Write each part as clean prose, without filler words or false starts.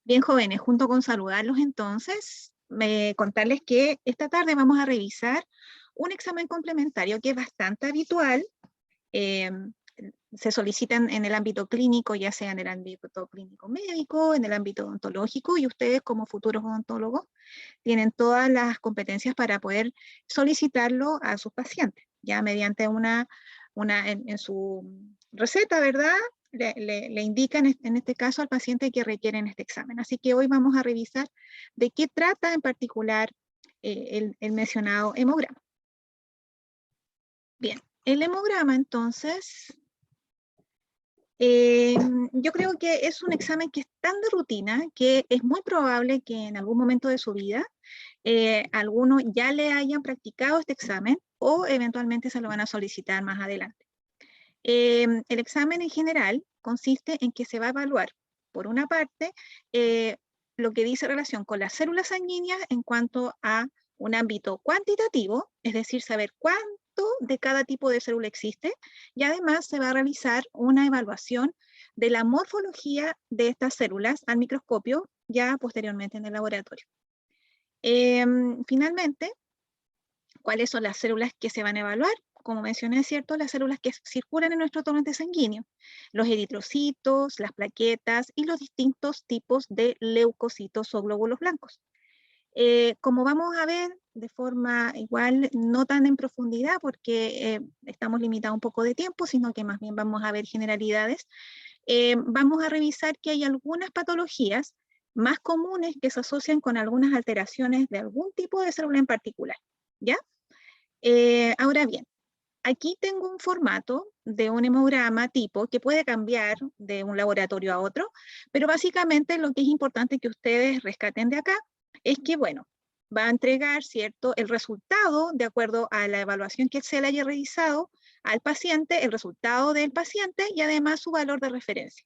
Bien, jóvenes, junto con saludarlos entonces, contarles que esta tarde vamos a revisar un examen complementario que es bastante habitual. eh, Se solicitan en el ámbito clínico, ya sea en el ámbito clínico médico, en el ámbito odontológico, y ustedes como futuros odontólogos tienen todas las competencias para poder solicitarlo a sus pacientes, ya mediante en su receta, ¿verdad? Le indican en este caso al paciente que requieren este examen. Así que hoy vamos a revisar de qué trata en particular el mencionado hemograma. Bien, el hemograma entonces, yo creo que es un examen que es tan de rutina que es muy probable que en algún momento de su vida algunos ya le hayan practicado este examen o eventualmente se lo van a solicitar más adelante. El examen en general consiste en que se va a evaluar, por una parte, lo que dice relación con las células sanguíneas en cuanto a un ámbito cuantitativo, es decir, saber cuánto de cada tipo de célula existe, y además se va a realizar una evaluación de la morfología de estas células al microscopio, ya posteriormente en el laboratorio. Finalmente, ¿cuáles son las células que se van a evaluar? Como mencioné, ¿cierto? Las células que circulan en nuestro torrente sanguíneo, los eritrocitos, las plaquetas y los distintos tipos de leucocitos o glóbulos blancos. Como vamos a ver de forma igual, no tan en profundidad porque estamos limitados un poco de tiempo, sino que más bien vamos a ver generalidades, vamos a revisar que hay algunas patologías más comunes que se asocian con algunas alteraciones de algún tipo de célula en particular, ¿ya? Ahora bien, aquí tengo un formato de un hemograma tipo que puede cambiar de un laboratorio a otro, pero básicamente lo que es importante que ustedes rescaten de acá es que, bueno, va a entregar, ¿cierto?, el resultado de acuerdo a la evaluación que se le haya realizado al paciente, el resultado del paciente y además su valor de referencia.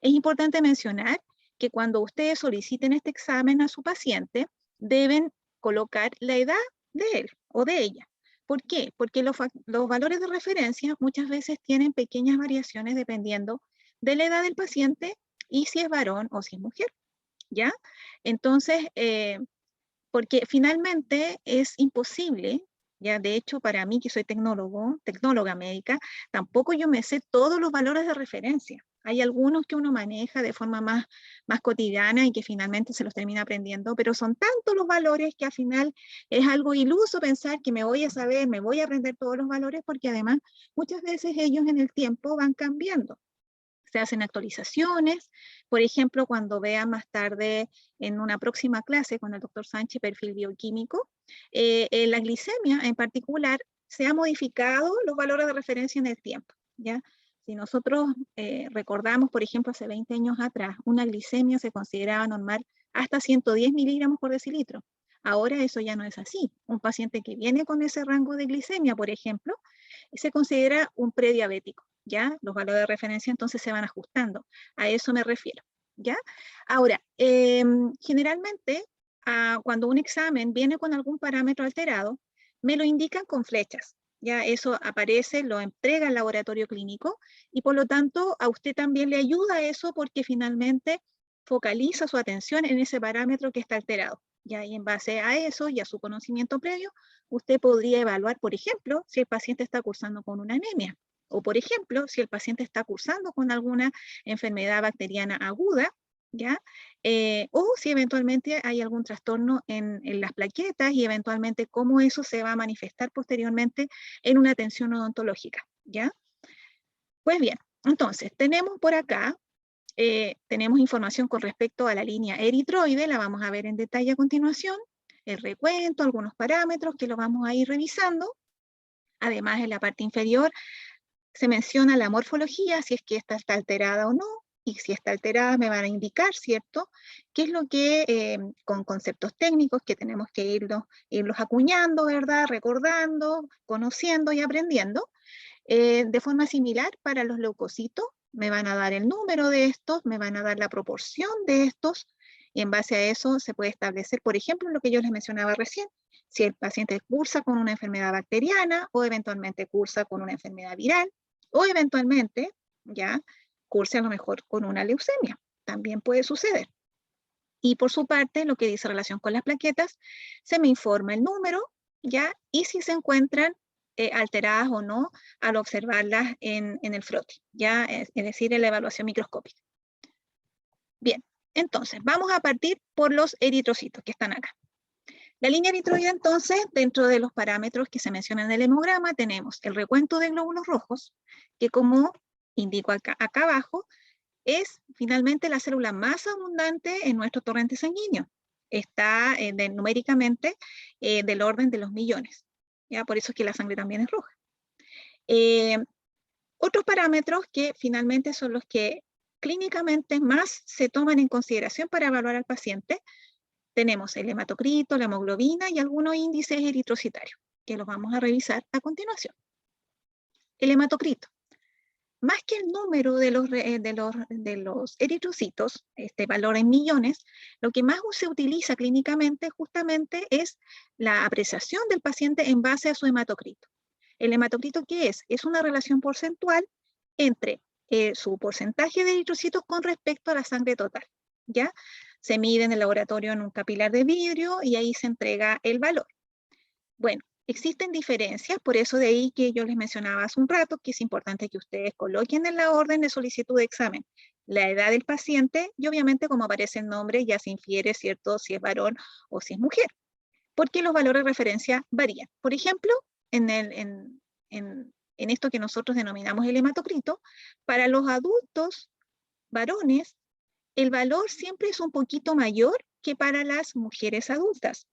Es importante mencionar que cuando ustedes soliciten este examen a su paciente, deben colocar la edad de él o de ella. ¿Por qué? Porque los valores de referencia muchas veces tienen pequeñas variaciones dependiendo de la edad del paciente y si es varón o si es mujer, ¿ya? Entonces, porque finalmente es imposible, ya de hecho para mí que soy tecnóloga médica, tampoco yo me sé todos los valores de referencia. Hay algunos que uno maneja de forma más cotidiana y que finalmente se los termina aprendiendo, pero son tantos los valores que al final es algo iluso pensar que me voy a saber, me voy a aprender todos los valores, porque además muchas veces ellos en el tiempo van cambiando. Se hacen actualizaciones, por ejemplo, cuando vean más tarde en una próxima clase con el doctor Sánchez, perfil bioquímico, la glicemia en particular se ha modificado los valores de referencia en el tiempo, ¿ya? Si nosotros recordamos, por ejemplo, hace 20 años atrás, una glicemia se consideraba normal hasta 110 miligramos por decilitro. Ahora eso ya no es así. Un paciente que viene con ese rango de glicemia, por ejemplo, se considera un prediabético, ¿ya? Los valores de referencia entonces se van ajustando. A eso me refiero, ¿ya? Ahora, generalmente, cuando un examen viene con algún parámetro alterado, me lo indican con flechas, ¿ya? Eso aparece, lo entrega el laboratorio clínico y por lo tanto a usted también le ayuda eso porque finalmente focaliza su atención en ese parámetro que está alterado. ¿Ya? Y en base a eso y a su conocimiento previo, usted podría evaluar, por ejemplo, si el paciente está cursando con una anemia, o por ejemplo, si el paciente está cursando con alguna enfermedad bacteriana aguda, ¿ya? O si eventualmente hay algún trastorno en las plaquetas y eventualmente cómo eso se va a manifestar posteriormente en una atención odontológica, ¿ya? Pues bien, entonces, tenemos por acá tenemos información con respecto a la línea eritroide, la vamos a ver en detalle a continuación, el recuento, algunos parámetros que lo vamos a ir revisando. Además, en la parte inferior se menciona la morfología, si es que esta está alterada o no, y si está alterada me van a indicar, ¿cierto?, qué es lo que, con conceptos técnicos que tenemos que irlos acuñando, ¿verdad?, recordando, conociendo y aprendiendo. De forma similar para los leucocitos, me van a dar el número de estos, me van a dar la proporción de estos, y en base a eso se puede establecer, por ejemplo, lo que yo les mencionaba recién, si el paciente cursa con una enfermedad bacteriana o eventualmente cursa con una enfermedad viral, o eventualmente ya curse a lo mejor con una leucemia, también puede suceder. Y por su parte, lo que dice relación con las plaquetas, se me informa el número, ¿ya? Y si se encuentran alteradas o no al observarlas en el frote, ¿ya? Es decir, en la evaluación microscópica. Bien, entonces, vamos a partir por los eritrocitos que están acá. La línea eritroide, entonces, dentro de los parámetros que se mencionan en el hemograma, tenemos el recuento de glóbulos rojos, que como indico acá abajo, es finalmente la célula más abundante en nuestro torrente sanguíneo. Está numéricamente del orden de los millones. ¿Ya? Por eso es que la sangre también es roja. Otros parámetros que finalmente son los que clínicamente más se toman en consideración para evaluar al paciente, tenemos el hematocrito, la hemoglobina y algunos índices eritrocitarios, que los vamos a revisar a continuación. El hematocrito. Más que el número de los eritrocitos, este valor en millones, lo que más se utiliza clínicamente justamente es la apreciación del paciente en base a su hematocrito. ¿El hematocrito qué es? Es una relación porcentual entre su porcentaje de eritrocitos con respecto a la sangre total, ¿ya? Se mide en el laboratorio en un capilar de vidrio y ahí se entrega el valor. Bueno, existen diferencias, por eso de ahí que yo les mencionaba hace un rato que es importante que ustedes coloquen en la orden de solicitud de examen la edad del paciente y obviamente como aparece el nombre ya se infiere, ¿cierto?, si es varón o si es mujer, porque los valores de referencia varían. Por ejemplo, en esto que nosotros denominamos el hematocrito, para los adultos varones, el valor siempre es un poquito mayor que para las mujeres adultas.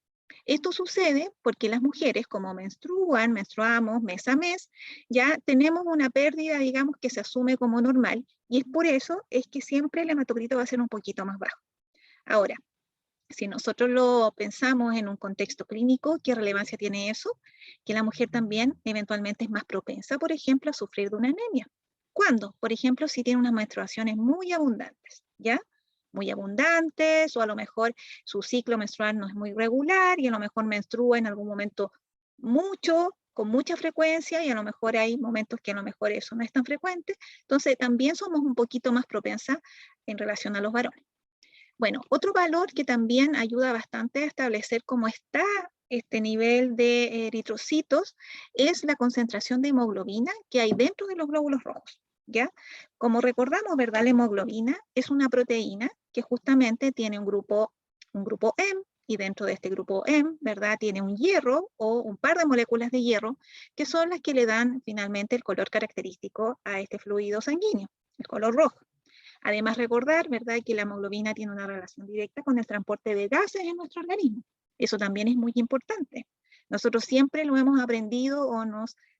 Esto sucede porque las mujeres, como menstruamos mes a mes, ya tenemos una pérdida, digamos, que se asume como normal, y es por eso es que siempre el hematocrito va a ser un poquito más bajo. Ahora, si nosotros lo pensamos en un contexto clínico, ¿qué relevancia tiene eso? Que la mujer también eventualmente es más propensa, por ejemplo, a sufrir de una anemia. ¿Cuándo? Por ejemplo, si tiene unas menstruaciones muy abundantes, ¿ya? Muy abundantes, o a lo mejor su ciclo menstrual no es muy regular y a lo mejor menstrua en algún momento mucho, con mucha frecuencia, y a lo mejor hay momentos que a lo mejor eso no es tan frecuente. Entonces, también somos un poquito más propensas en relación a los varones. Bueno, otro valor que también ayuda bastante a establecer cómo está este nivel de eritrocitos es la concentración de hemoglobina que hay dentro de los glóbulos rojos, ¿ya? Como recordamos, ¿verdad? La hemoglobina es una proteína que justamente tiene un grupo M, y dentro de este grupo M, ¿verdad? Tiene un hierro o un par de moléculas de hierro que son las que le dan finalmente el color característico a este fluido sanguíneo, el color rojo. Además, recordar, ¿verdad?, que la hemoglobina tiene una relación directa con el transporte de gases en nuestro organismo. Eso también es muy importante. Nosotros siempre lo hemos aprendido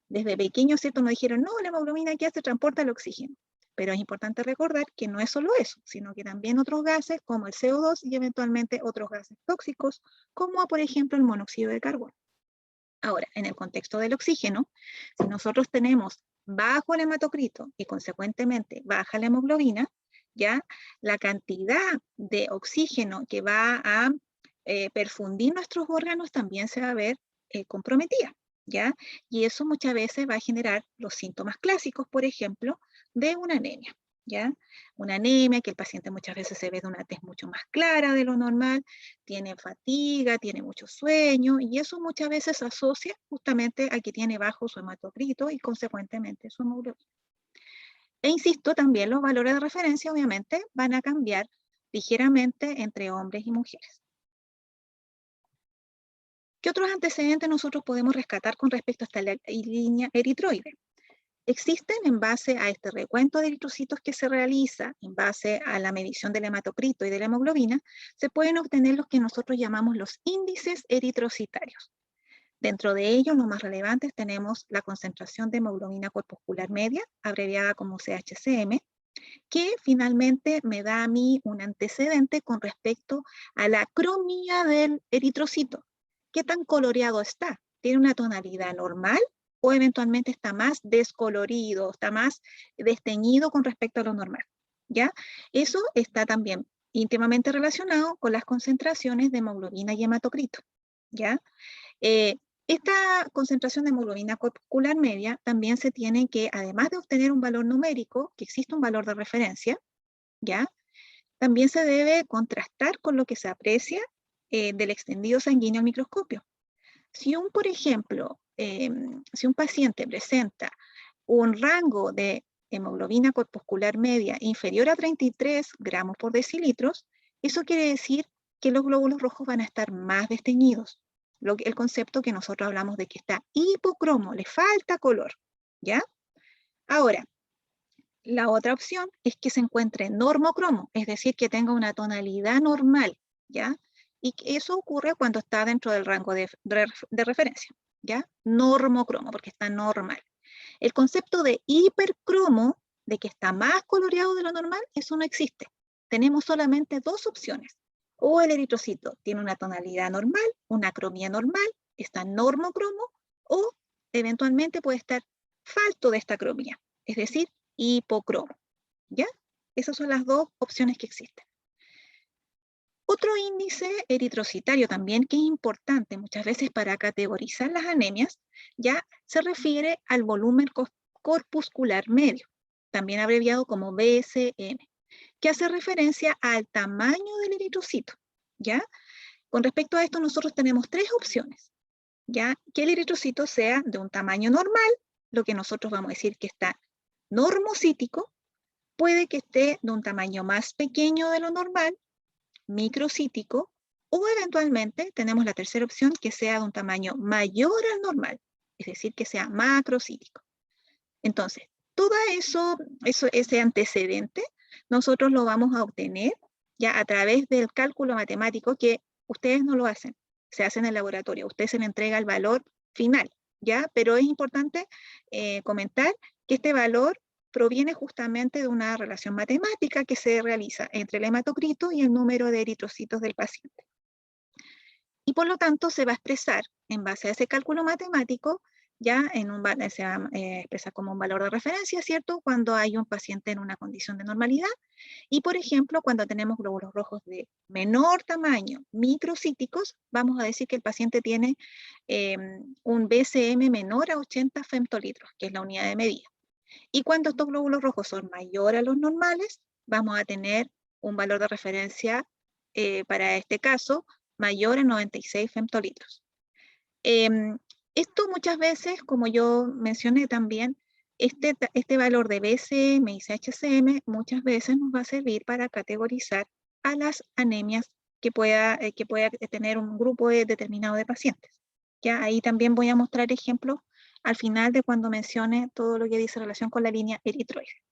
desde pequeños, ¿cierto?, nos dijeron, no, la hemoglobina ¿qué hace? Transporta el oxígeno. Pero es importante recordar que no es solo eso, sino que también otros gases como el CO2 y eventualmente otros gases tóxicos, como por ejemplo el monóxido de carbono. Ahora, en el contexto del oxígeno, si nosotros tenemos bajo el hematocrito y consecuentemente baja la hemoglobina, ¿ya? La cantidad de oxígeno que va a perfundir nuestros órganos también se va a ver comprometida, ¿ya? Y eso muchas veces va a generar los síntomas clásicos, por ejemplo, de una anemia, ¿ya? Una anemia que el paciente muchas veces se ve de una tez mucho más clara de lo normal, tiene fatiga, tiene mucho sueño, y eso muchas veces se asocia justamente a que tiene bajo su hematocrito y consecuentemente su hemoglobina. E insisto, también los valores de referencia obviamente van a cambiar ligeramente entre hombres y mujeres. ¿Qué otros antecedentes nosotros podemos rescatar con respecto a esta línea eritroide? Existen en base a este recuento de eritrocitos que se realiza, en base a la medición del hematocrito y de la hemoglobina, se pueden obtener los que nosotros llamamos los índices eritrocitarios. Dentro de ellos, los más relevantes, tenemos la concentración de hemoglobina corpuscular media, abreviada como CHCM, que finalmente me da a mí un antecedente con respecto a la cromía del eritrocito. ¿Qué tan coloreado está? ¿Tiene una tonalidad normal o eventualmente está más descolorido, está más desteñido con respecto a lo normal? ¿Ya? Eso está también íntimamente relacionado con las concentraciones de hemoglobina y hematocrito. ¿Ya? Esta concentración de hemoglobina corpuscular media también se tiene que, además de obtener un valor numérico, que existe un valor de referencia, ¿ya? También se debe contrastar con lo que se aprecia del extendido sanguíneo al microscopio. Si por ejemplo, si un paciente presenta un rango de hemoglobina corpuscular media inferior a 33 gramos por decilitros, eso quiere decir que los glóbulos rojos van a estar más desteñidos. El concepto que nosotros hablamos de que está hipocromo, le falta color, ¿ya? Ahora, la otra opción es que se encuentre normocromo, es decir, que tenga una tonalidad normal, ¿ya? Y eso ocurre cuando está dentro del rango de referencia, ¿ya? Normocromo, porque está normal. El concepto de hipercromo, de que está más coloreado de lo normal, eso no existe. Tenemos solamente dos opciones. O el eritrocito tiene una tonalidad normal, una cromía normal, está normocromo, o eventualmente puede estar falto de esta cromía, es decir, hipocromo, ¿ya? Esas son las dos opciones que existen. Otro índice eritrocitario también que es importante muchas veces para categorizar las anemias, ya se refiere al volumen corpuscular medio, también abreviado como BSM, que hace referencia al tamaño del eritrocito, ¿ya? Con respecto a esto nosotros tenemos tres opciones, ¿ya? Que el eritrocito sea de un tamaño normal, lo que nosotros vamos a decir que está normocítico, puede que esté de un tamaño más pequeño de lo normal, microcítico, o eventualmente tenemos la tercera opción que sea de un tamaño mayor al normal, es decir, que sea macrocítico. Entonces, todo ese antecedente, nosotros lo vamos a obtener ya a través del cálculo matemático que ustedes no lo hacen, se hace en el laboratorio, usted se le entrega el valor final, ¿ya? Pero es importante comentar que este valor proviene justamente de una relación matemática que se realiza entre el hematocrito y el número de eritrocitos del paciente. Y por lo tanto se va a expresar en base a ese cálculo matemático, ya se va a expresar como un valor de referencia, ¿cierto? Cuando hay un paciente en una condición de normalidad. Y por ejemplo, cuando tenemos glóbulos rojos de menor tamaño, microcíticos, vamos a decir que el paciente tiene un BCM menor a 80 femtolitros, que es la unidad de medida. Y cuando estos glóbulos rojos son mayores a los normales, vamos a tener un valor de referencia para este caso mayor a 96 femtolitros. Esto muchas veces, como yo mencioné también, este valor de BCM y CHCM muchas veces nos va a servir para categorizar a las anemias que pueda tener un grupo determinado de pacientes. Ya ahí también voy a mostrar ejemplos al final de cuando mencione todo lo que dice relación con la línea eritroide.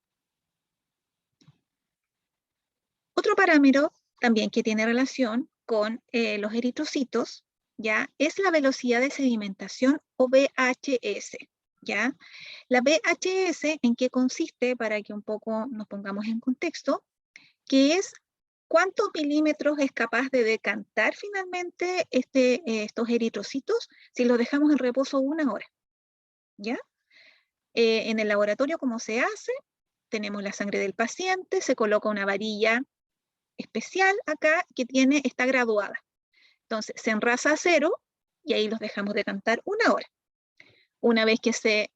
Otro parámetro también que tiene relación con los eritrocitos, ¿ya? Es la velocidad de sedimentación o VHS, ¿ya? La VHS, ¿en qué consiste? Para que un poco nos pongamos en contexto, que es cuántos milímetros es capaz de decantar finalmente estos eritrocitos si los dejamos en reposo 1 hora, ¿ya? En el laboratorio, ¿cómo se hace? Tenemos la sangre del paciente, se coloca una varilla especial acá que está graduada. Entonces, se enrasa a 0 y ahí los dejamos decantar 1 hora. Una vez que se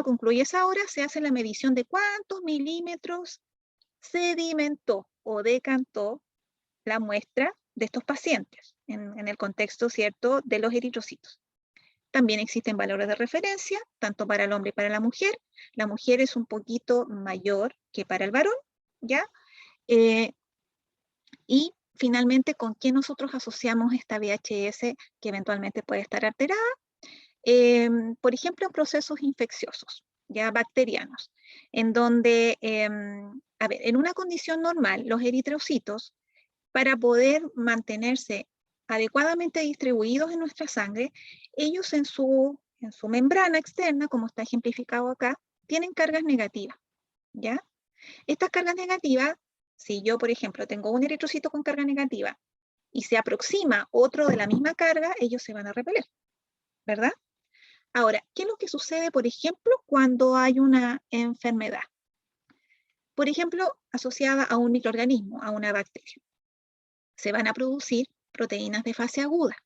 concluye esa hora, se hace la medición de cuántos milímetros sedimentó o decantó la muestra de estos pacientes en el contexto, ¿cierto?, de los eritrocitos. También existen valores de referencia, tanto para el hombre y para la mujer. La mujer es un poquito mayor que para el varón, ¿ya? Y finalmente, ¿con qué nosotros asociamos esta VHS que eventualmente puede estar alterada? Por ejemplo, procesos infecciosos, ya bacterianos, en donde, a ver, en una condición normal, los eritrocitos, para poder mantenerse adecuadamente distribuidos en nuestra sangre, ellos en su membrana externa, como está ejemplificado acá, tienen cargas negativas, ¿ya? Estas cargas negativas, si yo, por ejemplo, tengo un eritrocito con carga negativa y se aproxima otro de la misma carga, ellos se van a repeler, ¿verdad? Ahora, ¿qué es lo que sucede, por ejemplo, cuando hay una enfermedad? Por ejemplo, asociada a un microorganismo, a una bacteria. Se van a producir proteínas de fase aguda.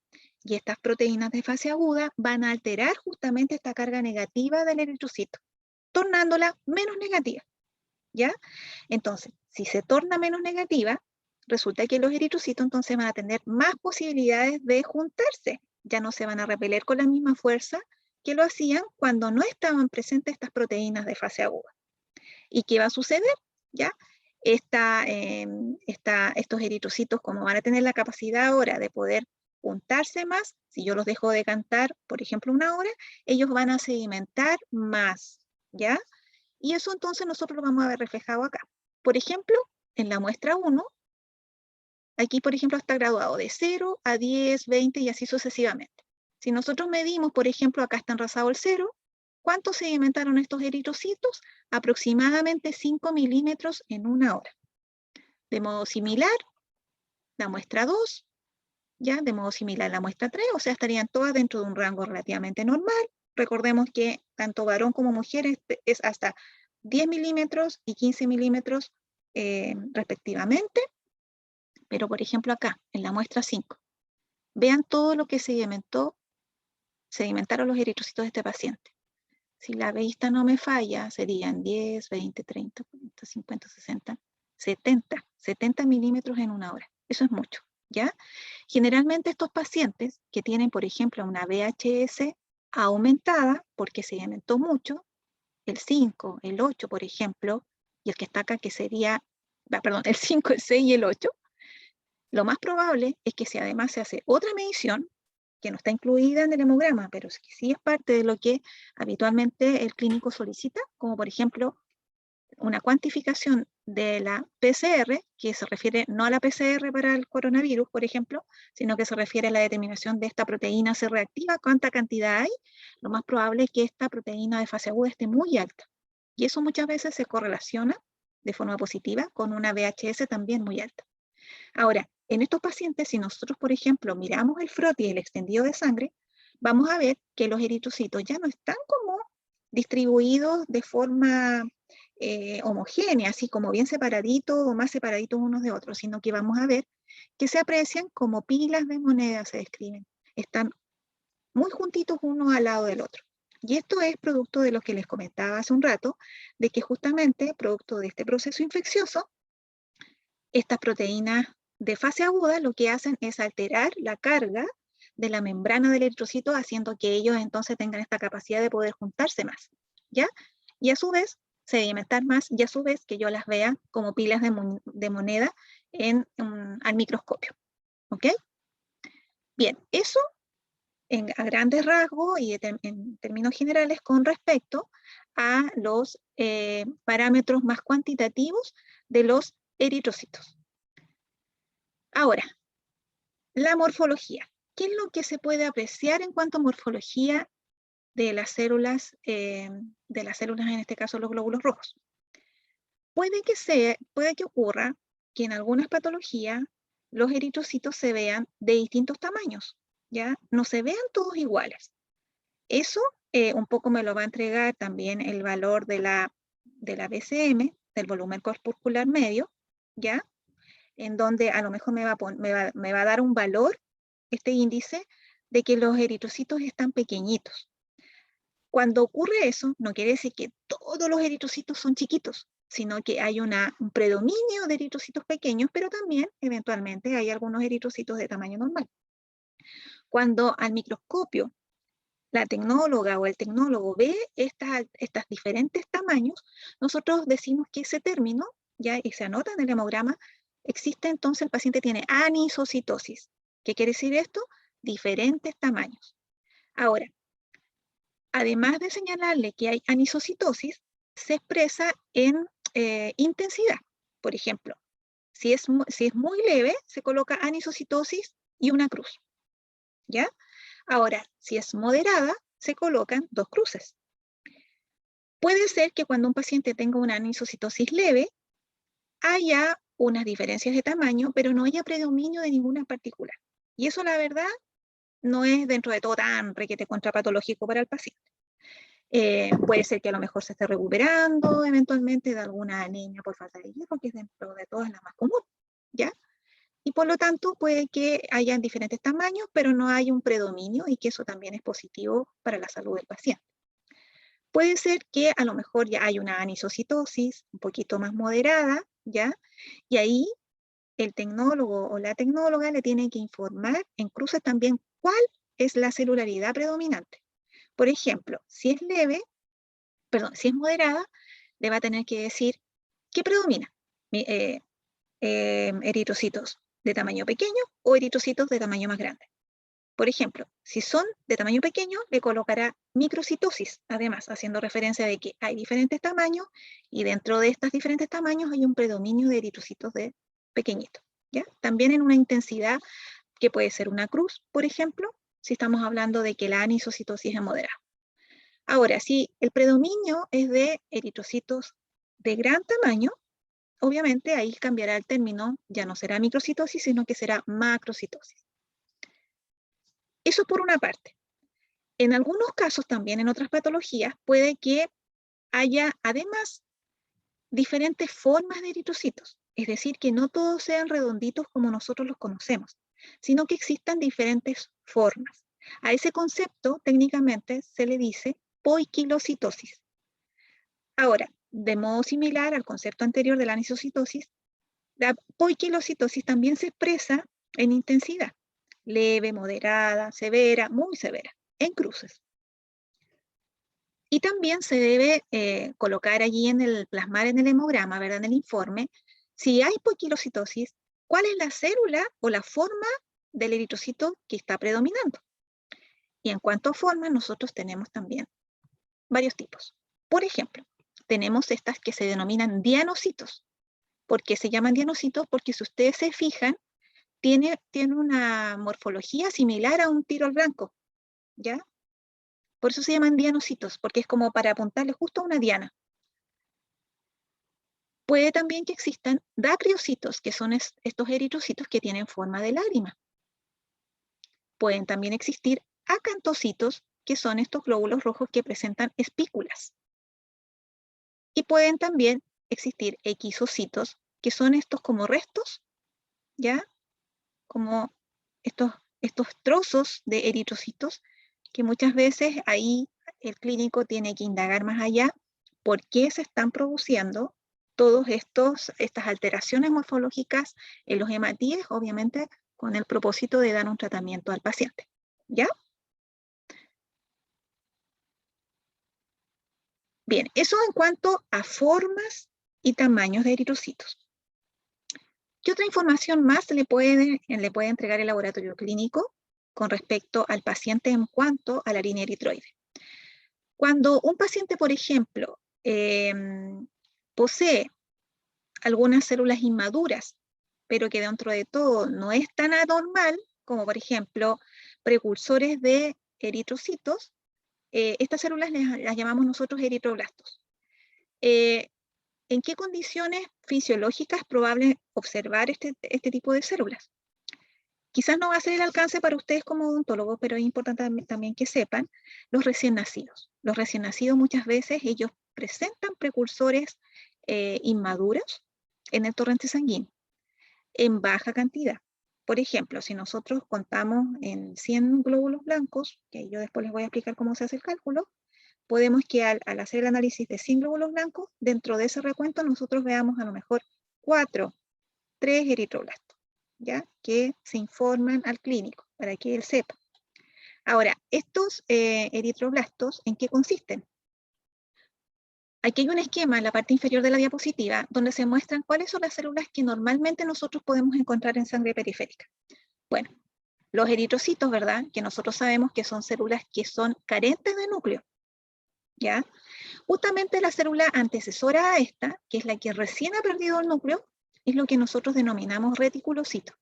Y estas proteínas de fase aguda van a alterar justamente esta carga negativa del eritrocito, tornándola menos negativa. ¿ya? Entonces, si se torna menos negativa, resulta que los eritrocitos entonces van a tener más posibilidades de juntarse, ya no se van a repeler con la misma fuerza que lo hacían cuando no estaban presentes estas proteínas de fase aguda. ¿Y qué va a suceder? ¿Ya? Estos eritrocitos, como van a tener la capacidad ahora de poder juntarse más, si yo los dejo de cantar, por ejemplo, 1 hora, ellos van a sedimentar más, ¿ya? Y eso entonces nosotros lo vamos a ver reflejado acá. Por ejemplo, en la muestra 1, aquí, por ejemplo, está graduado de 0 a 10, 20 y así sucesivamente. Si nosotros medimos, por ejemplo, acá está enrasado el 0, ¿cuánto sedimentaron estos eritrocitos? Aproximadamente 5 milímetros en 1 hora. De modo similar, la muestra 2, ya, de modo similar la muestra 3, o sea, estarían todas dentro de un rango relativamente normal. Recordemos que tanto varón como mujer es hasta 10 milímetros y 15 milímetros respectivamente. Pero, por ejemplo, acá, en la muestra 5, vean todo lo que sedimentaron los eritrocitos de este paciente. Si la vista no me falla, serían 10, 20, 30, 40, 50, 60, 70 milímetros en 1 hora. Eso es mucho, ¿ya? Generalmente estos pacientes que tienen, por ejemplo, una VHS aumentada, porque sedimentó mucho, el 5, el 8, por ejemplo, y el que está acá que sería, perdón, el 5, el 6 y el 8, lo más probable es que si además se hace otra medición, que no está incluida en el hemograma, pero que sí es parte de lo que habitualmente el clínico solicita, como por ejemplo una cuantificación de la PCR, que se refiere no a la PCR para el coronavirus, por ejemplo, sino que se refiere a la determinación de esta proteína C reactiva, cuánta cantidad hay, lo más probable es que esta proteína de fase aguda esté muy alta. Y eso muchas veces se correlaciona de forma positiva con una VHS también muy alta. Ahora, en estos pacientes, si nosotros, por ejemplo, miramos el frote y el extendido de sangre, vamos a ver que los eritrocitos ya no están como distribuidos de forma homogénea, así como bien separaditos o más separaditos unos de otros, sino que vamos a ver que se aprecian como pilas de monedas, se describen. Están muy juntitos uno al lado del otro. Y esto es producto de lo que les comentaba hace un rato, de que justamente, producto de este proceso infeccioso, estas proteínas de fase aguda lo que hacen es alterar la carga de la membrana del eritrocito, haciendo que ellos entonces tengan esta capacidad de poder juntarse más, ¿ya? Y a su vez, sedimentar más, y a su vez que yo las vea como pilas de moneda al microscopio, ¿ok? Bien, eso a grandes rasgos y en términos generales con respecto a los parámetros más cuantitativos de los eritrocitos. Ahora, la morfología. ¿Qué es lo que se puede apreciar en cuanto a morfología de las células, en este caso los glóbulos rojos? Puede que ocurra que en algunas patologías los eritrocitos se vean de distintos tamaños, ¿ya? No se vean todos iguales. Eso un poco me lo va a entregar también el valor de la BCM, del volumen corpuscular medio, ¿ya? En donde a lo mejor me va a dar un valor, este índice, de que los eritrocitos están pequeñitos. Cuando ocurre eso, no quiere decir que todos los eritrocitos son chiquitos, sino que hay un predominio de eritrocitos pequeños, pero también, eventualmente, hay algunos eritrocitos de tamaño normal. Cuando al microscopio la tecnóloga o el tecnólogo ve estos diferentes tamaños, nosotros decimos que ese término, ya y se anota en el hemograma, existe entonces, el paciente tiene anisocitosis. ¿Qué quiere decir esto? Diferentes tamaños. Ahora, además de señalarle que hay anisocitosis, se expresa en intensidad. Por ejemplo, si es muy leve, se coloca anisocitosis y una cruz, ¿ya? Ahora, si es moderada, se colocan 2 cruces. Puede ser que cuando un paciente tenga una anisocitosis leve, haya unas diferencias de tamaño, pero no haya predominio de ninguna en particular. Y eso, la verdad, no es dentro de todo tan requete contrapatológico para el paciente. Puede ser que a lo mejor se esté recuperando eventualmente de alguna anemia por falta de hierro, que es dentro de todas las más común, ¿ya? Y por lo tanto puede que hayan diferentes tamaños, pero no hay un predominio y que eso también es positivo para la salud del paciente. Puede ser que a lo mejor ya hay una anisocitosis un poquito más moderada, ¿ya? Y ahí el tecnólogo o la tecnóloga le tiene que informar en cruces también cuál es la celularidad predominante. Por ejemplo, si es leve, perdón, si es moderada, le va a tener que decir qué predomina, eritrocitos de tamaño pequeño o eritrocitos de tamaño más grande. Por ejemplo, si son de tamaño pequeño, le colocará microcitosis, además, haciendo referencia de que hay diferentes tamaños y dentro de estos diferentes tamaños hay un predominio de eritrocitos de pequeñitos, ¿ya? También en una intensidad que puede ser una cruz, por ejemplo, si estamos hablando de que la anisocitosis es moderada. Ahora, si el predominio es de eritrocitos de gran tamaño, obviamente ahí cambiará el término, ya no será microcitosis, sino que será macrocitosis. Eso por una parte. En algunos casos también, en otras patologías, puede que haya además diferentes formas de eritrocitos. Es decir, que no todos sean redonditos como nosotros los conocemos, sino que existan diferentes formas. A ese concepto técnicamente se le dice poiquilocitosis. Ahora, de modo similar al concepto anterior de la anisocitosis, la poiquilocitosis también se expresa en intensidad, leve, moderada, severa, muy severa, en cruces. Y también se debe colocar allí plasmar en el hemograma, ¿verdad? En el informe, si hay poiquilocitosis, cuál es la célula o la forma del eritrocito que está predominando. Y en cuanto a formas, nosotros tenemos también varios tipos. Por ejemplo, tenemos estas que se denominan dianocitos. ¿Por qué se llaman dianocitos? Porque si ustedes se fijan, tiene una morfología similar a un tiro al blanco, ¿ya? Por eso se llaman dianocitos, porque es como para apuntarle justo a una diana. Puede también que existan dacriocitos, que son estos eritrocitos que tienen forma de lágrima. Pueden también existir acantocitos, que son estos glóbulos rojos que presentan espículas. Y pueden también existir equisocitos, que son estos como restos, ¿ya? Como estos trozos de eritrocitos, que muchas veces ahí el clínico tiene que indagar más allá por qué se están produciendo todas estas alteraciones morfológicas en los hematíes, obviamente con el propósito de dar un tratamiento al paciente, ¿ya? Bien, eso en cuanto a formas y tamaños de eritrocitos. ¿Qué otra información más le puede entregar el laboratorio clínico con respecto al paciente en cuanto a la línea eritroide? Cuando un paciente, por ejemplo, posee algunas células inmaduras, pero que dentro de todo no es tan anormal, como por ejemplo precursores de eritrocitos, estas células las llamamos nosotros eritroblastos. ¿En qué condiciones fisiológicas es probable observar este tipo de células? Quizás no va a ser el alcance para ustedes como odontólogos, pero es importante también que sepan los recién nacidos. Los recién nacidos muchas veces ellos presentan precursores inmaduros en el torrente sanguíneo, en baja cantidad. Por ejemplo, si nosotros contamos en 100 glóbulos blancos, que yo después les voy a explicar cómo se hace el cálculo, podemos que al hacer el análisis de 100 glóbulos blancos, dentro de ese recuento nosotros veamos a lo mejor 4, 3 eritroblastos, ¿ya? Que se informan al clínico para que él sepa. Ahora, estos eritroblastos, ¿en qué consisten? Aquí hay un esquema en la parte inferior de la diapositiva donde se muestran cuáles son las células que normalmente nosotros podemos encontrar en sangre periférica. Bueno, los eritrocitos, ¿verdad? Que nosotros sabemos que son células que son carentes de núcleo, ¿ya? Justamente la célula antecesora a esta, que es la que recién ha perdido el núcleo, es lo que nosotros denominamos reticulocito.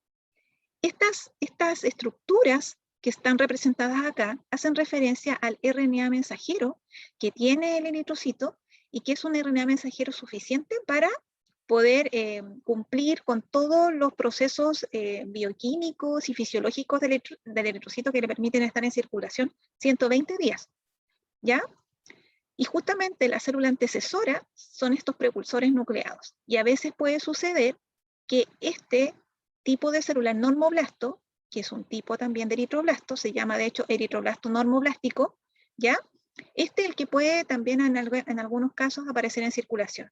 Estas estructuras que están representadas acá hacen referencia al RNA mensajero que tiene el eritrocito y que es un RNA mensajero suficiente para poder cumplir con todos los procesos bioquímicos y fisiológicos del eritrocito que le permiten estar en circulación 120 días, ¿ya? Y justamente la célula antecesora son estos precursores nucleados. Y a veces puede suceder que este tipo de célula normoblasto, que es un tipo también de eritroblasto, se llama de hecho eritroblasto normoblástico, ¿ya? Este es el que puede también en algunos casos aparecer en circulación.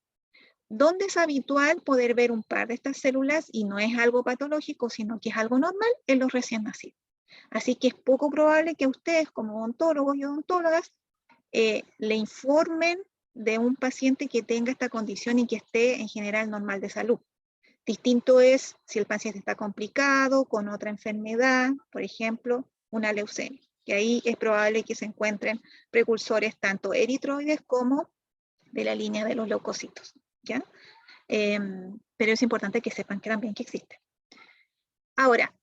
Donde es habitual poder ver un par de estas células y no es algo patológico, sino que es algo normal en los recién nacidos. Así que es poco probable que ustedes, como odontólogos y odontólogas, le informen de un paciente que tenga esta condición y que esté en general normal de salud. Distinto es si el paciente está complicado con otra enfermedad, por ejemplo, una leucemia, que ahí es probable que se encuentren precursores tanto eritroides como de la línea de los leucocitos, ¿ya? Pero es importante que sepan que también que existe. Ahora,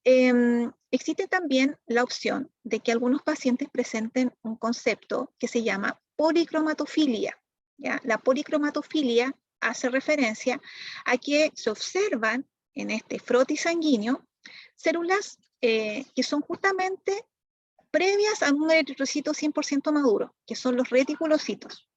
existe también la opción de que algunos pacientes presenten un concepto que se llama policromatofilia, ¿ya? La policromatofilia hace referencia a que se observan en este frotis sanguíneo células que son justamente previas a un eritrocito 100% maduro, que son los reticulocitos.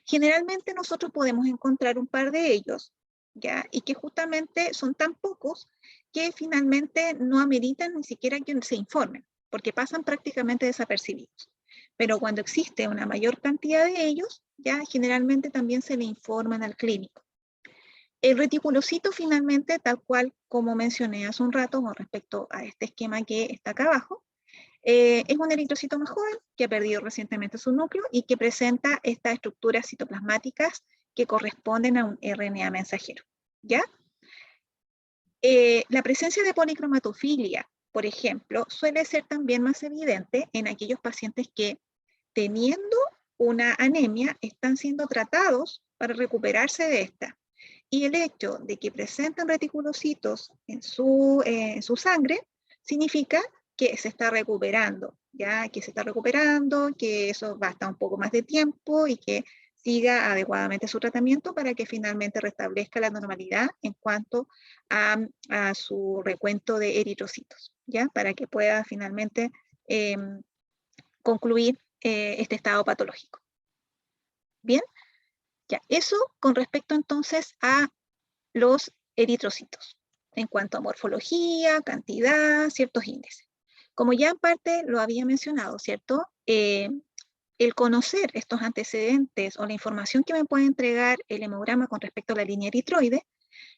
Generalmente nosotros podemos encontrar un par de ellos, ¿ya? Y que justamente son tan pocos que finalmente no ameritan ni siquiera que se informen, porque pasan prácticamente desapercibidos. Pero cuando existe una mayor cantidad de ellos, ya generalmente también se le informan al clínico. El reticulocito finalmente, tal cual como mencioné hace un rato con respecto a este esquema que está acá abajo, es un eritrocito más joven que ha perdido recientemente su núcleo y que presenta estas estructuras citoplasmáticas que corresponden a un RNA mensajero, ¿ya? La presencia de policromatofilia, por ejemplo, suele ser también más evidente en aquellos pacientes que, teniendo una anemia, están siendo tratados para recuperarse de esta. Y el hecho de que presenten reticulocitos en su sangre significa que se está recuperando, ya que se está recuperando, que eso va a estar un poco más de tiempo y que siga adecuadamente su tratamiento para que finalmente restablezca la normalidad en cuanto a su recuento de eritrocitos, ya para que pueda finalmente concluir este estado patológico. Bien, ya, eso con respecto entonces a los eritrocitos, en cuanto a morfología, cantidad, ciertos índices. Como ya en parte lo había mencionado, ¿cierto? El conocer estos antecedentes o la información que me puede entregar el hemograma con respecto a la línea eritroide,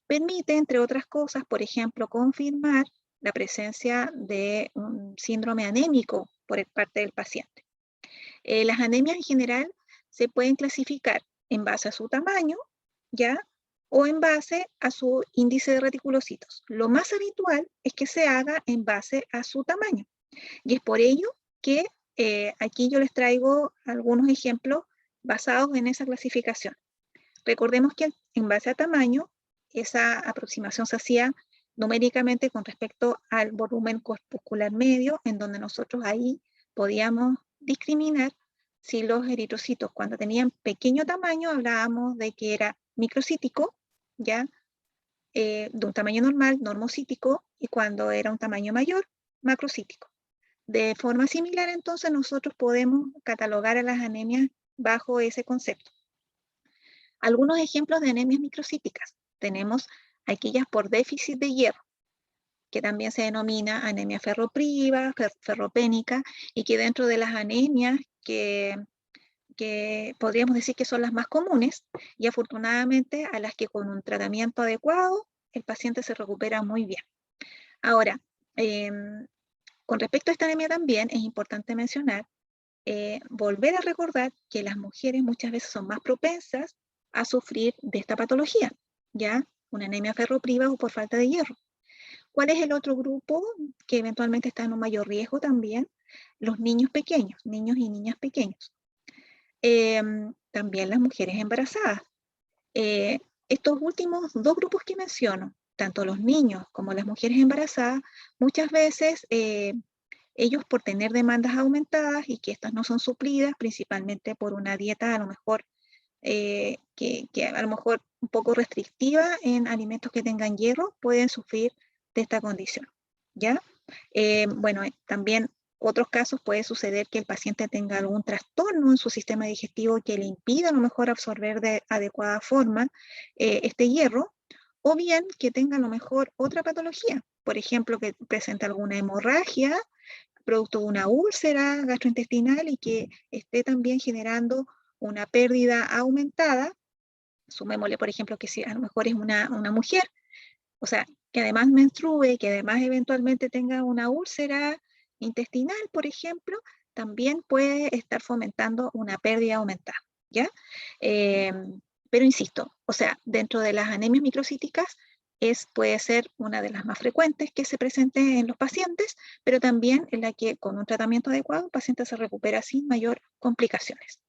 permite, entre otras cosas, por ejemplo, confirmar la presencia de un síndrome anémico por parte del paciente. Las anemias en general se pueden clasificar en base a su tamaño, ¿ya? O en base a su índice de reticulocitos. Lo más habitual es que se haga en base a su tamaño. Y es por ello que aquí yo les traigo algunos ejemplos basados en esa clasificación. Recordemos que en base a tamaño, esa aproximación se hacía numéricamente con respecto al volumen corpuscular medio, en donde nosotros ahí podíamos discriminar si los eritrocitos cuando tenían pequeño tamaño hablábamos de que era microcítico, ya de un tamaño normal, normocítico, y cuando era un tamaño mayor, macrocítico. De forma similar, entonces, nosotros podemos catalogar a las anemias bajo ese concepto. Algunos ejemplos de anemias microcíticas. Tenemos aquellas por déficit de hierro, que también se denomina anemia ferropriva, ferropénica, y que dentro de las anemias que podríamos decir que son las más comunes, y afortunadamente a las que con un tratamiento adecuado el paciente se recupera muy bien. Ahora, con respecto a esta anemia también es importante mencionar, volver a recordar que las mujeres muchas veces son más propensas a sufrir de esta patología, ¿ya? Una anemia ferropriva o por falta de hierro. ¿Cuál es el otro grupo que eventualmente está en un mayor riesgo también? Los niños pequeños, niños y niñas pequeños. También las mujeres embarazadas. Estos últimos dos grupos que menciono, tanto los niños como las mujeres embarazadas, muchas veces ellos por tener demandas aumentadas y que estas no son suplidas, principalmente por una dieta a lo mejor que a lo mejor un poco restrictiva en alimentos que tengan hierro, pueden sufrir de esta condición, ¿ya? Bueno, también otros casos puede suceder que el paciente tenga algún trastorno en su sistema digestivo que le impida a lo mejor absorber de adecuada forma este hierro, o bien que tenga a lo mejor otra patología, por ejemplo, que presente alguna hemorragia producto de una úlcera gastrointestinal y que esté también generando una pérdida aumentada. Sumémosle, por ejemplo, que si a lo mejor es una mujer, o sea, que además menstrue, que además eventualmente tenga una úlcera intestinal, por ejemplo, también puede estar fomentando una pérdida aumentada, ¿ya? Pero insisto, o sea, dentro de las anemias microcíticas puede ser una de las más frecuentes que se presente en los pacientes, pero también en la que con un tratamiento adecuado el paciente se recupera sin mayor complicaciones.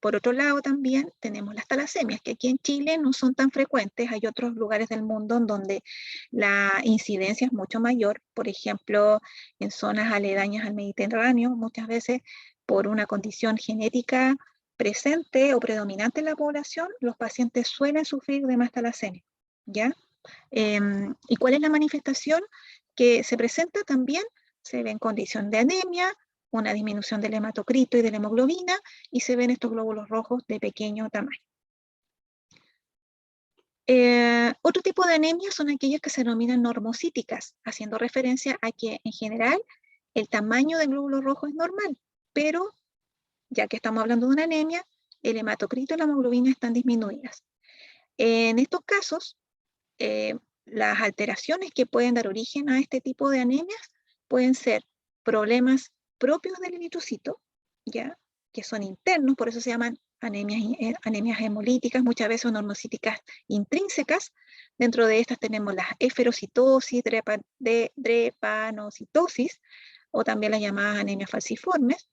Por otro lado, también tenemos las talasemias, que aquí en Chile no son tan frecuentes. Hay otros lugares del mundo en donde la incidencia es mucho mayor. Por ejemplo, en zonas aledañas al Mediterráneo, muchas veces por una condición genética presente o predominante en la población, los pacientes suelen sufrir de más talasemia, ¿ya? ¿Y cuál es la manifestación que se presenta también? Se ve en condición de anemia, una disminución del hematocrito y de la hemoglobina, y se ven estos glóbulos rojos de pequeño tamaño. Otro tipo de anemia son aquellas que se denominan normocíticas, haciendo referencia a que en general el tamaño del glóbulo rojo es normal, pero ya que estamos hablando de una anemia, el hematocrito y la hemoglobina están disminuidas. En estos casos, las alteraciones que pueden dar origen a este tipo de anemias pueden ser problemas propios del eritrocito, ¿ya? Que son internos, por eso se llaman anemias hemolíticas, muchas veces son normocíticas intrínsecas. Dentro de estas tenemos las esferocitosis, drepanocitosis, o también las llamadas anemias falciformes.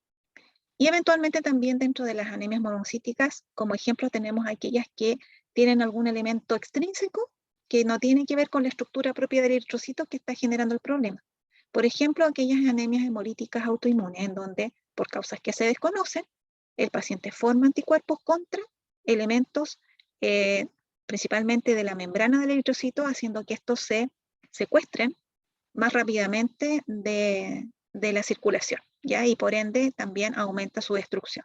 Y eventualmente también dentro de las anemias monocíticas, como ejemplo, tenemos aquellas que tienen algún elemento extrínseco que no tiene que ver con la estructura propia del eritrocito que está generando el problema. Por ejemplo, aquellas anemias hemolíticas autoinmunes, en donde, por causas que se desconocen, el paciente forma anticuerpos contra elementos principalmente de la membrana del eritrocito, haciendo que estos se secuestren más rápidamente de la circulación, ¿ya? Y por ende también aumenta su destrucción.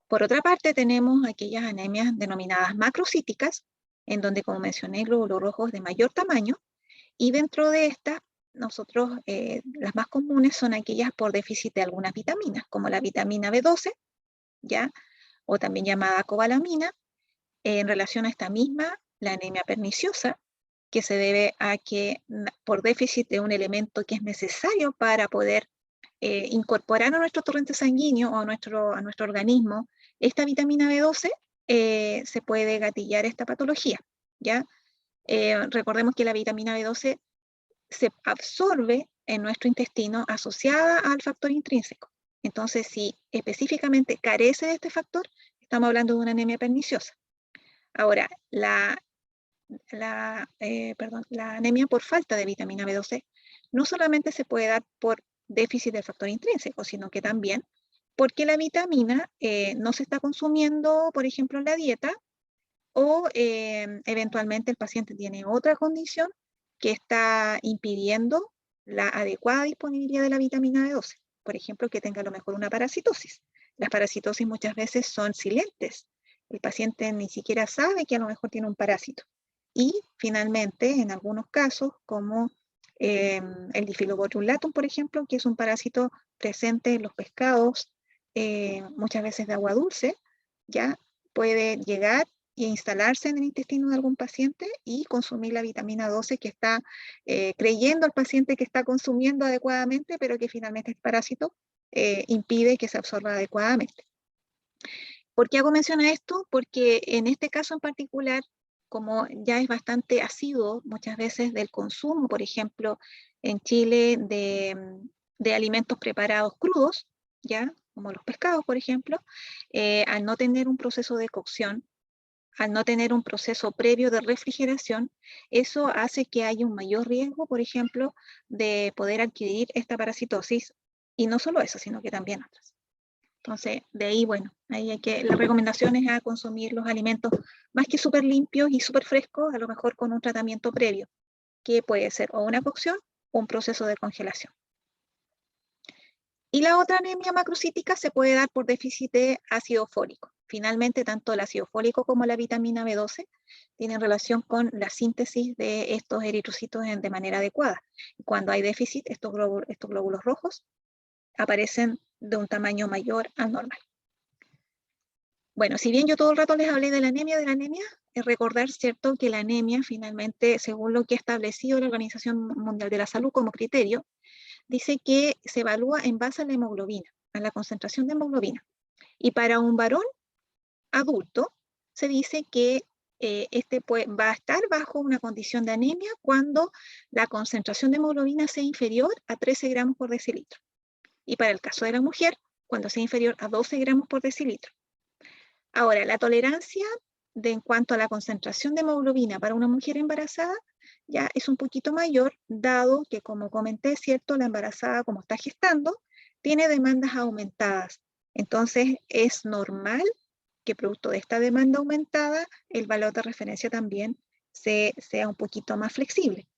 Por otra parte, tenemos aquellas anemias denominadas macrocíticas, en donde, como mencioné, glóbulos rojos de mayor tamaño, y dentro de estas, nosotros, las más comunes son aquellas por déficit de algunas vitaminas, como la vitamina B12, ¿ya? O también llamada cobalamina. En relación a esta misma, la anemia perniciosa, que se debe a que por déficit de un elemento que es necesario para poder incorporar a nuestro torrente sanguíneo o a nuestro organismo esta vitamina B12, se puede gatillar esta patología, ¿ya? Recordemos que la vitamina B12 se absorbe en nuestro intestino asociada al factor intrínseco. Entonces, si específicamente carece de este factor, estamos hablando de una anemia perniciosa. Ahora, la anemia por falta de vitamina B12 no solamente se puede dar por déficit del factor intrínseco, sino que también porque la vitamina no se está consumiendo, por ejemplo, en la dieta, o eventualmente el paciente tiene otra condición que está impidiendo la adecuada disponibilidad de la vitamina B12. Por ejemplo, que tenga a lo mejor una parasitosis. Las parasitosis muchas veces son silentes. El paciente ni siquiera sabe que a lo mejor tiene un parásito. Y finalmente, en algunos casos, como el Diphyllobotrulatum, por ejemplo, que es un parásito presente en los pescados, muchas veces de agua dulce, ya puede llegar e instalarse en el intestino de algún paciente y consumir la vitamina 12 que está creyendo el paciente que está consumiendo adecuadamente, pero que finalmente el parásito impide que se absorba adecuadamente. ¿Por qué hago mención a esto? Porque en este caso en particular, como ya es bastante asiduo muchas veces del consumo, por ejemplo, en Chile de alimentos preparados crudos, ¿ya? Como los pescados, por ejemplo, al no tener un proceso de cocción, al no tener un proceso previo de refrigeración, eso hace que haya un mayor riesgo, por ejemplo, de poder adquirir esta parasitosis, y no solo eso, sino que también otras. Entonces, de ahí, bueno, ahí la recomendación es a consumir los alimentos más que súper limpios y súper frescos, a lo mejor con un tratamiento previo, que puede ser o una cocción o un proceso de congelación. Y la otra anemia macrocítica se puede dar por déficit de ácido fólico, finalmente tanto el ácido fólico como la vitamina B12 tienen relación con la síntesis de estos eritrocitos de manera adecuada. Cuando hay déficit, estos glóbulos rojos aparecen de un tamaño mayor al normal. Bueno, si bien yo todo el rato les hablé de la anemia, es recordar, ¿cierto?, que la anemia finalmente, según lo que ha establecido la Organización Mundial de la Salud como criterio, dice que se evalúa en base a la hemoglobina, a la concentración de hemoglobina. Y para un varón adulto, se dice que va a estar bajo una condición de anemia cuando la concentración de hemoglobina sea inferior a 13 gramos por decilitro. Y para el caso de la mujer, cuando sea inferior a 12 gramos por decilitro. Ahora, la tolerancia en cuanto a la concentración de hemoglobina para una mujer embarazada ya es un poquito mayor, dado que, como comenté, ¿cierto?, la embarazada, como está gestando, tiene demandas aumentadas. Entonces, es normal que producto de esta demanda aumentada, el valor de referencia también sea un poquito más flexible.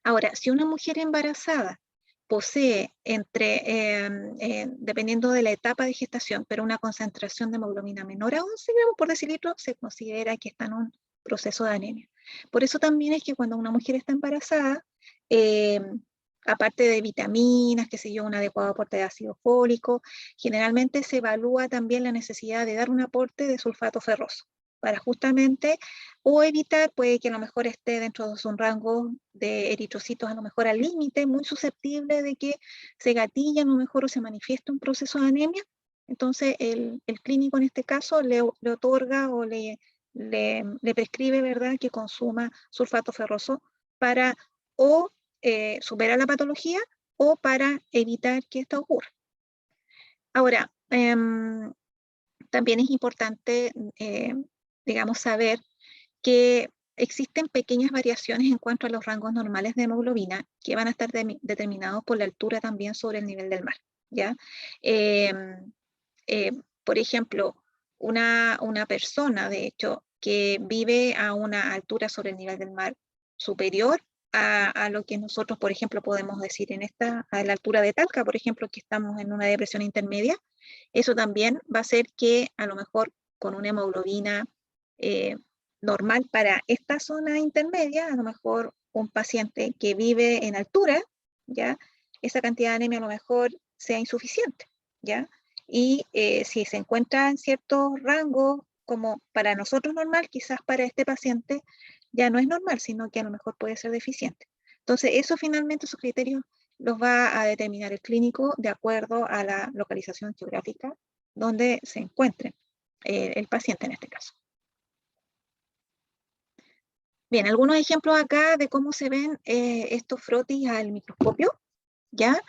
Ahora, si una mujer embarazada posee dependiendo de la etapa de gestación, pero una concentración de hemoglobina menor a 11 gramos por decilitro, se considera que está en un proceso de anemia. Por eso también es que cuando una mujer está embarazada, aparte de vitaminas, qué sé yo, un adecuado aporte de ácido fólico, generalmente se evalúa también la necesidad de dar un aporte de sulfato ferroso, para justamente o evitar, puede que a lo mejor esté dentro de un rango de eritrocitos a lo mejor al límite, muy susceptible de que se gatille a lo mejor o se manifieste un proceso de anemia. Entonces el clínico en este caso le otorga o le prescribe, ¿verdad?, que consuma sulfato ferroso para o superar la patología o para evitar que esto ocurra. Ahora, también es importante, digamos, saber que existen pequeñas variaciones en cuanto a los rangos normales de hemoglobina que van a estar determinados por la altura también sobre el nivel del mar, ¿ya? Por ejemplo, una persona, de hecho, que vive a una altura sobre el nivel del mar superior a lo que nosotros, por ejemplo, podemos decir a la altura de Talca, por ejemplo, que estamos en una depresión intermedia, eso también va a hacer que a lo mejor con una hemoglobina normal para esta zona intermedia, a lo mejor un paciente que vive en altura, ¿ya?, esa cantidad de anemia a lo mejor sea insuficiente, ¿ya? Y si se encuentra en ciertos rangos, como para nosotros normal, quizás para este paciente ya no es normal, sino que a lo mejor puede ser deficiente. Entonces, eso finalmente, esos criterios los va a determinar el clínico de acuerdo a la localización geográfica donde se encuentre el paciente en este caso. Bien, algunos ejemplos acá de cómo se ven estos frotis al microscopio, ¿ya?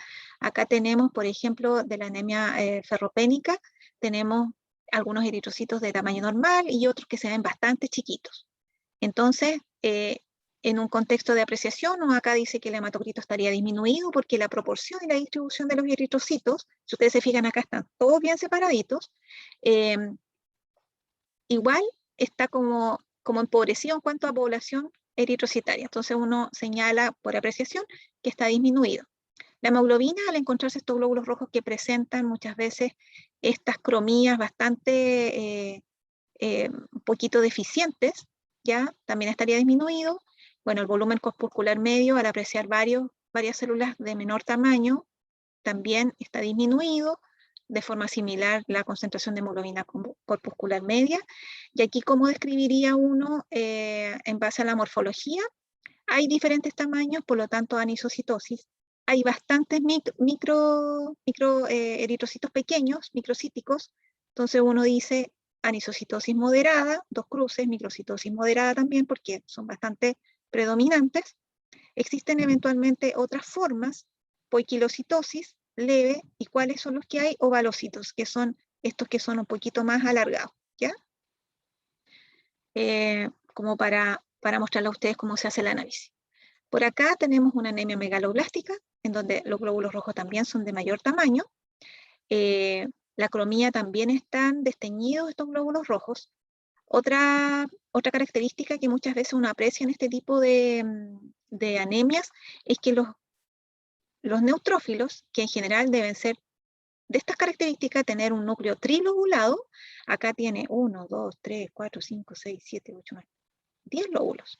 Acá tenemos, por ejemplo, de la anemia ferropénica, tenemos algunos eritrocitos de tamaño normal y otros que se ven bastante chiquitos. Entonces, en un contexto de apreciación, acá dice que el hematocrito estaría disminuido porque la proporción y la distribución de los eritrocitos, si ustedes se fijan acá están todos bien separaditos, igual está como empobrecido en cuanto a población eritrocitaria. Entonces uno señala por apreciación que está disminuido. La hemoglobina, al encontrarse estos glóbulos rojos que presentan muchas veces estas cromías bastante un poquito deficientes, ya también estaría disminuido. Bueno, el volumen corpuscular medio, al apreciar varias células de menor tamaño, también está disminuido. De forma similar la concentración de hemoglobina corpuscular media. Y aquí, ¿cómo describiría uno en base a la morfología? Hay diferentes tamaños, por lo tanto, anisocitosis. Hay bastantes micro eritrocitos pequeños, microcíticos. Entonces uno dice anisocitosis moderada, 2 cruces, microcitosis moderada también, porque son bastante predominantes. Existen eventualmente otras formas, poiquilocitosis leve, y cuáles son los que hay, ovalocitos, que son estos que son un poquito más alargados, ¿ya? Como para mostrarles a ustedes cómo se hace el análisis. Por acá tenemos una anemia megaloblástica, en donde los glóbulos rojos también son de mayor tamaño. La cromía también están desteñidos estos glóbulos rojos. Otra característica que muchas veces uno aprecia en este tipo de anemias es que los neutrófilos, que en general deben ser de estas características, tener un núcleo trilobulado, acá tiene 1, 2, 3, 4, 5, 6, 7, 8, 9, 10 lóbulos,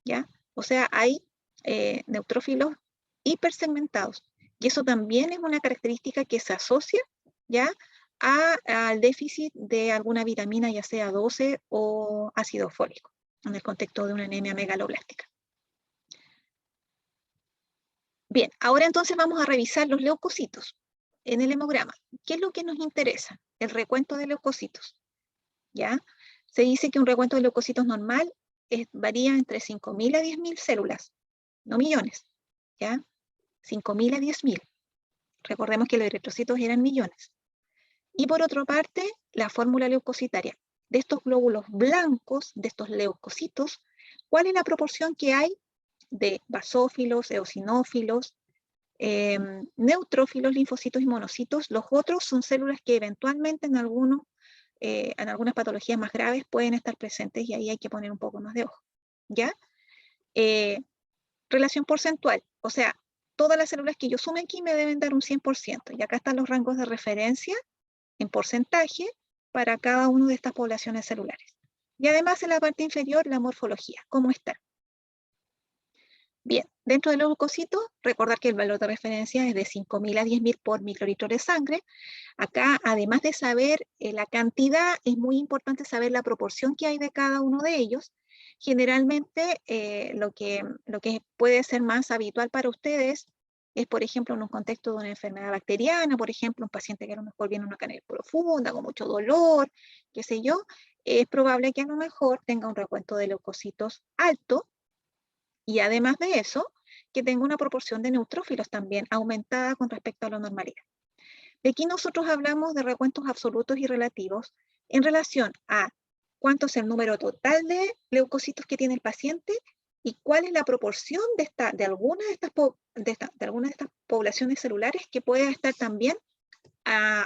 ¿ya? O sea, hay neutrófilos hipersegmentados. Y eso también es una característica que se asocia, ¿ya?, al déficit de alguna vitamina, ya sea 12 o ácido fólico, en el contexto de una anemia megaloblástica. Bien, ahora entonces vamos a revisar los leucocitos en el hemograma. ¿Qué es lo que nos interesa? El recuento de leucocitos, ¿ya? Se dice que un recuento de leucocitos normal varía entre 5.000 a 10.000 células, no millones, ¿ya? 5.000 a 10.000. Recordemos que los eritrocitos eran millones. Y por otra parte, la fórmula leucocitaria. De estos glóbulos blancos, de estos leucocitos, ¿cuál es la proporción que hay de basófilos, eosinófilos, neutrófilos, linfocitos y monocitos? Los otros son células que eventualmente en algunas patologías más graves pueden estar presentes y ahí hay que poner un poco más de ojo, ¿ya? Relación porcentual, o sea, todas las células que yo sume aquí me deben dar un 100%, y acá están los rangos de referencia en porcentaje para cada una de estas poblaciones celulares. Y además en la parte inferior la morfología, cómo está. Bien, dentro de los leucocitos, recordar que el valor de referencia es de 5.000 a 10.000 por microlitro de sangre. Acá, además de saber la cantidad, es muy importante saber la proporción que hay de cada uno de ellos. Generalmente, lo que puede ser más habitual para ustedes es, por ejemplo, en un contexto de una enfermedad bacteriana, por ejemplo, un paciente que a lo mejor viene una cáncer profunda, con mucho dolor, qué sé yo, es probable que a lo mejor tenga un recuento de leucocitos alto, y además de eso, que tenga una proporción de neutrófilos también aumentada con respecto a la normalidad. De aquí nosotros hablamos de recuentos absolutos y relativos en relación a cuánto es el número total de leucocitos que tiene el paciente y cuál es la proporción de alguna de estas poblaciones celulares que pueda estar también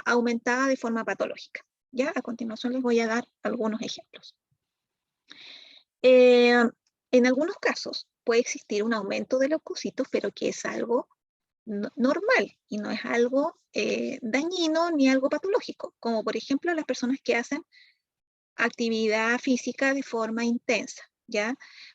aumentada de forma patológica. Ya a continuación les voy a dar algunos ejemplos. En algunos casos puede existir un aumento de leucocitos, pero que es algo normal y no es algo dañino ni algo patológico, como por ejemplo las personas que hacen actividad física de forma intensa, ¿ya?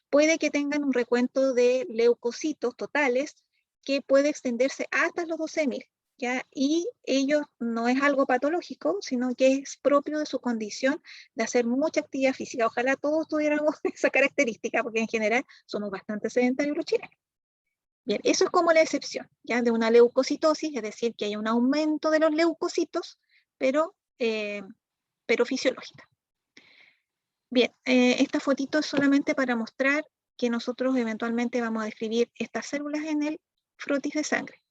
Puede que tengan un recuento de leucocitos totales que puede extenderse hasta los 12.000, ¿ya? Y ello no es algo patológico, sino que es propio de su condición de hacer mucha actividad física. Ojalá todos tuviéramos esa característica, porque en general somos bastante sedentarios los chilenos. Bien, eso es como la excepción, ¿ya? De una leucocitosis, es decir, que hay un aumento de los leucocitos, pero fisiológica. Bien, esta fotito es solamente para mostrar que nosotros eventualmente vamos a describir estas células en el frotis de sangre.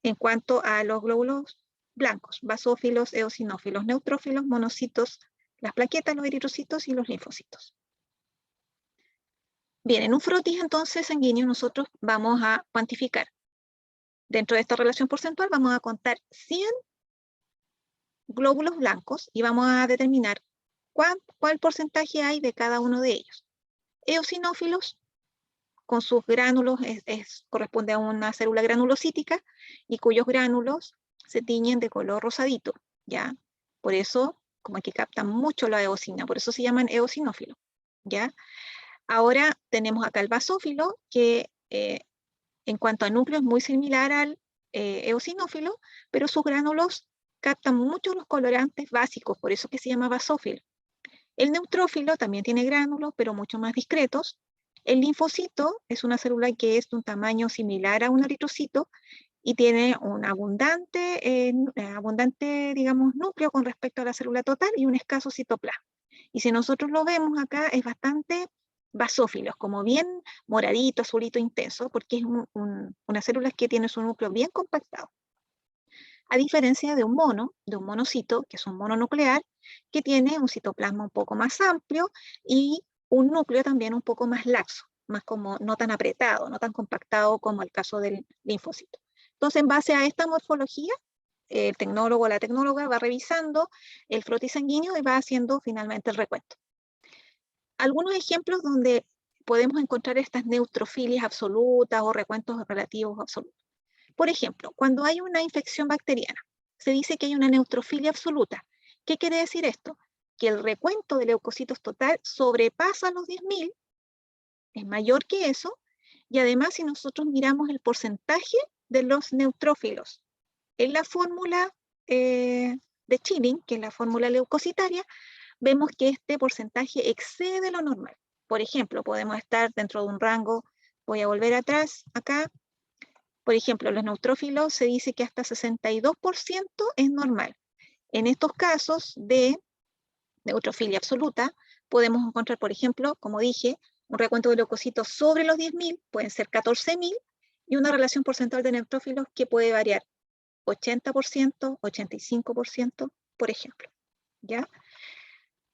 En cuanto a los glóbulos blancos, basófilos, eosinófilos, neutrófilos, monocitos, las plaquetas, los eritrocitos y los linfocitos. Bien, en un frotis entonces sanguíneo nosotros vamos a cuantificar. Dentro de esta relación porcentual vamos a contar 100 glóbulos blancos y vamos a determinar cuál porcentaje hay de cada uno de ellos. Eosinófilos, con sus gránulos, corresponde a una célula granulocítica y cuyos gránulos se tiñen de color rosadito, ¿ya? Por eso, como que captan mucho la eosina, por eso se llaman eosinófilos, ¿ya? Ahora tenemos acá el basófilo, que en cuanto a núcleo es muy similar al eosinófilo, pero sus gránulos captan mucho los colorantes básicos, por eso que se llama basófilo. El neutrófilo también tiene gránulos, pero mucho más discretos. El linfocito es una célula que es de un tamaño similar a un eritrocito y tiene un abundante, digamos, núcleo con respecto a la célula total y un escaso citoplasma. Y si nosotros lo vemos acá, es bastante basófilos, como bien moradito, azulito, intenso, porque es una célula que tiene su núcleo bien compactado. A diferencia de un monocito, que es un mononuclear, que tiene un citoplasma un poco más amplio y un núcleo también un poco más laxo, más como no tan apretado, no tan compactado como el caso del linfocito. Entonces, en base a esta morfología, el tecnólogo o la tecnóloga va revisando el frotis sanguíneo y va haciendo finalmente el recuento. Algunos ejemplos donde podemos encontrar estas neutrofilias absolutas o recuentos relativos absolutos. Por ejemplo, cuando hay una infección bacteriana, se dice que hay una neutrofilia absoluta. ¿Qué quiere decir esto? Que el recuento de leucocitos total sobrepasa los 10.000, es mayor que eso, y además si nosotros miramos el porcentaje de los neutrófilos en la fórmula de Chilling, que es la fórmula leucocitaria, vemos que este porcentaje excede lo normal. Por ejemplo, podemos estar dentro de un rango, voy a volver atrás acá, por ejemplo, los neutrófilos se dice que hasta 62% es normal. En estos casos de neutrofilia absoluta, podemos encontrar, por ejemplo, como dije, un recuento de leucocitos sobre los 10.000, pueden ser 14.000, y una relación porcentual de neutrófilos que puede variar 80%, 85%, por ejemplo. ¿Ya?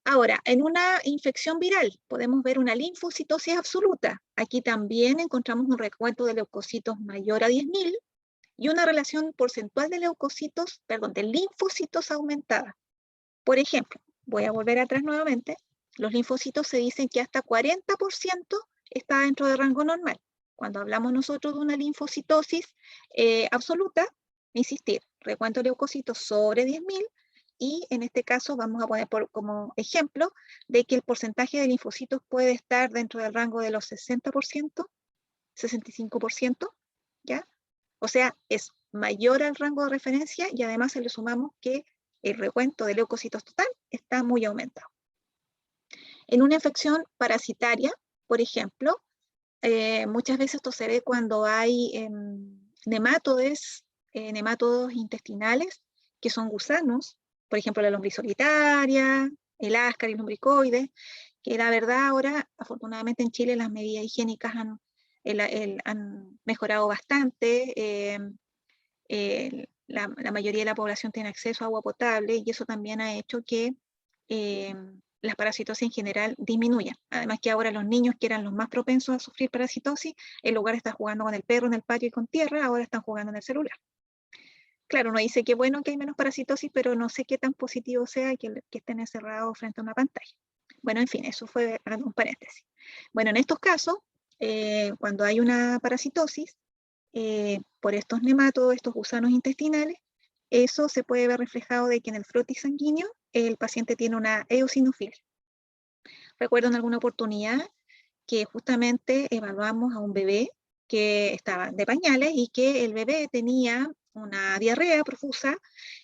Ahora, en una infección viral podemos ver una linfocitosis absoluta. Aquí también encontramos un recuento de leucocitos mayor a 10.000 y una relación porcentual de leucocitos, perdón, de linfocitos aumentada. Por ejemplo, voy a volver atrás nuevamente, los linfocitos se dicen que hasta 40% está dentro del rango normal. Cuando hablamos nosotros de una linfocitosis absoluta, insistir, recuento de leucocitos sobre 10.000, y en este caso vamos a poner como ejemplo de que el porcentaje de linfocitos puede estar dentro del rango de los 60%, 65%, ¿ya? O sea, es mayor al rango de referencia y además se le sumamos que el recuento de leucocitos total está muy aumentado. En una infección parasitaria, por ejemplo, muchas veces esto se ve cuando hay nemátodos intestinales, que son gusanos, por ejemplo la lombriz solitaria, el Ascaris lumbricoides, que la verdad ahora, afortunadamente en Chile las medidas higiénicas han mejorado bastante, la mayoría de la población tiene acceso a agua potable y eso también ha hecho que las parasitosis en general disminuyan. Además que ahora los niños que eran los más propensos a sufrir parasitosis, en lugar de estar jugando con el perro en el patio y con tierra, ahora están jugando en el celular. Claro, uno dice que bueno que hay menos parasitosis, pero no sé qué tan positivo sea que estén encerrados frente a una pantalla. Bueno, en fin, eso fue un paréntesis. Bueno, en estos casos, cuando hay una parasitosis, por estos nemátodos, estos gusanos intestinales, eso se puede ver reflejado de que en el frotis sanguíneo el paciente tiene una eosinofilia. Recuerdo en alguna oportunidad que justamente evaluamos a un bebé que estaba de pañales y que el bebé tenía una diarrea profusa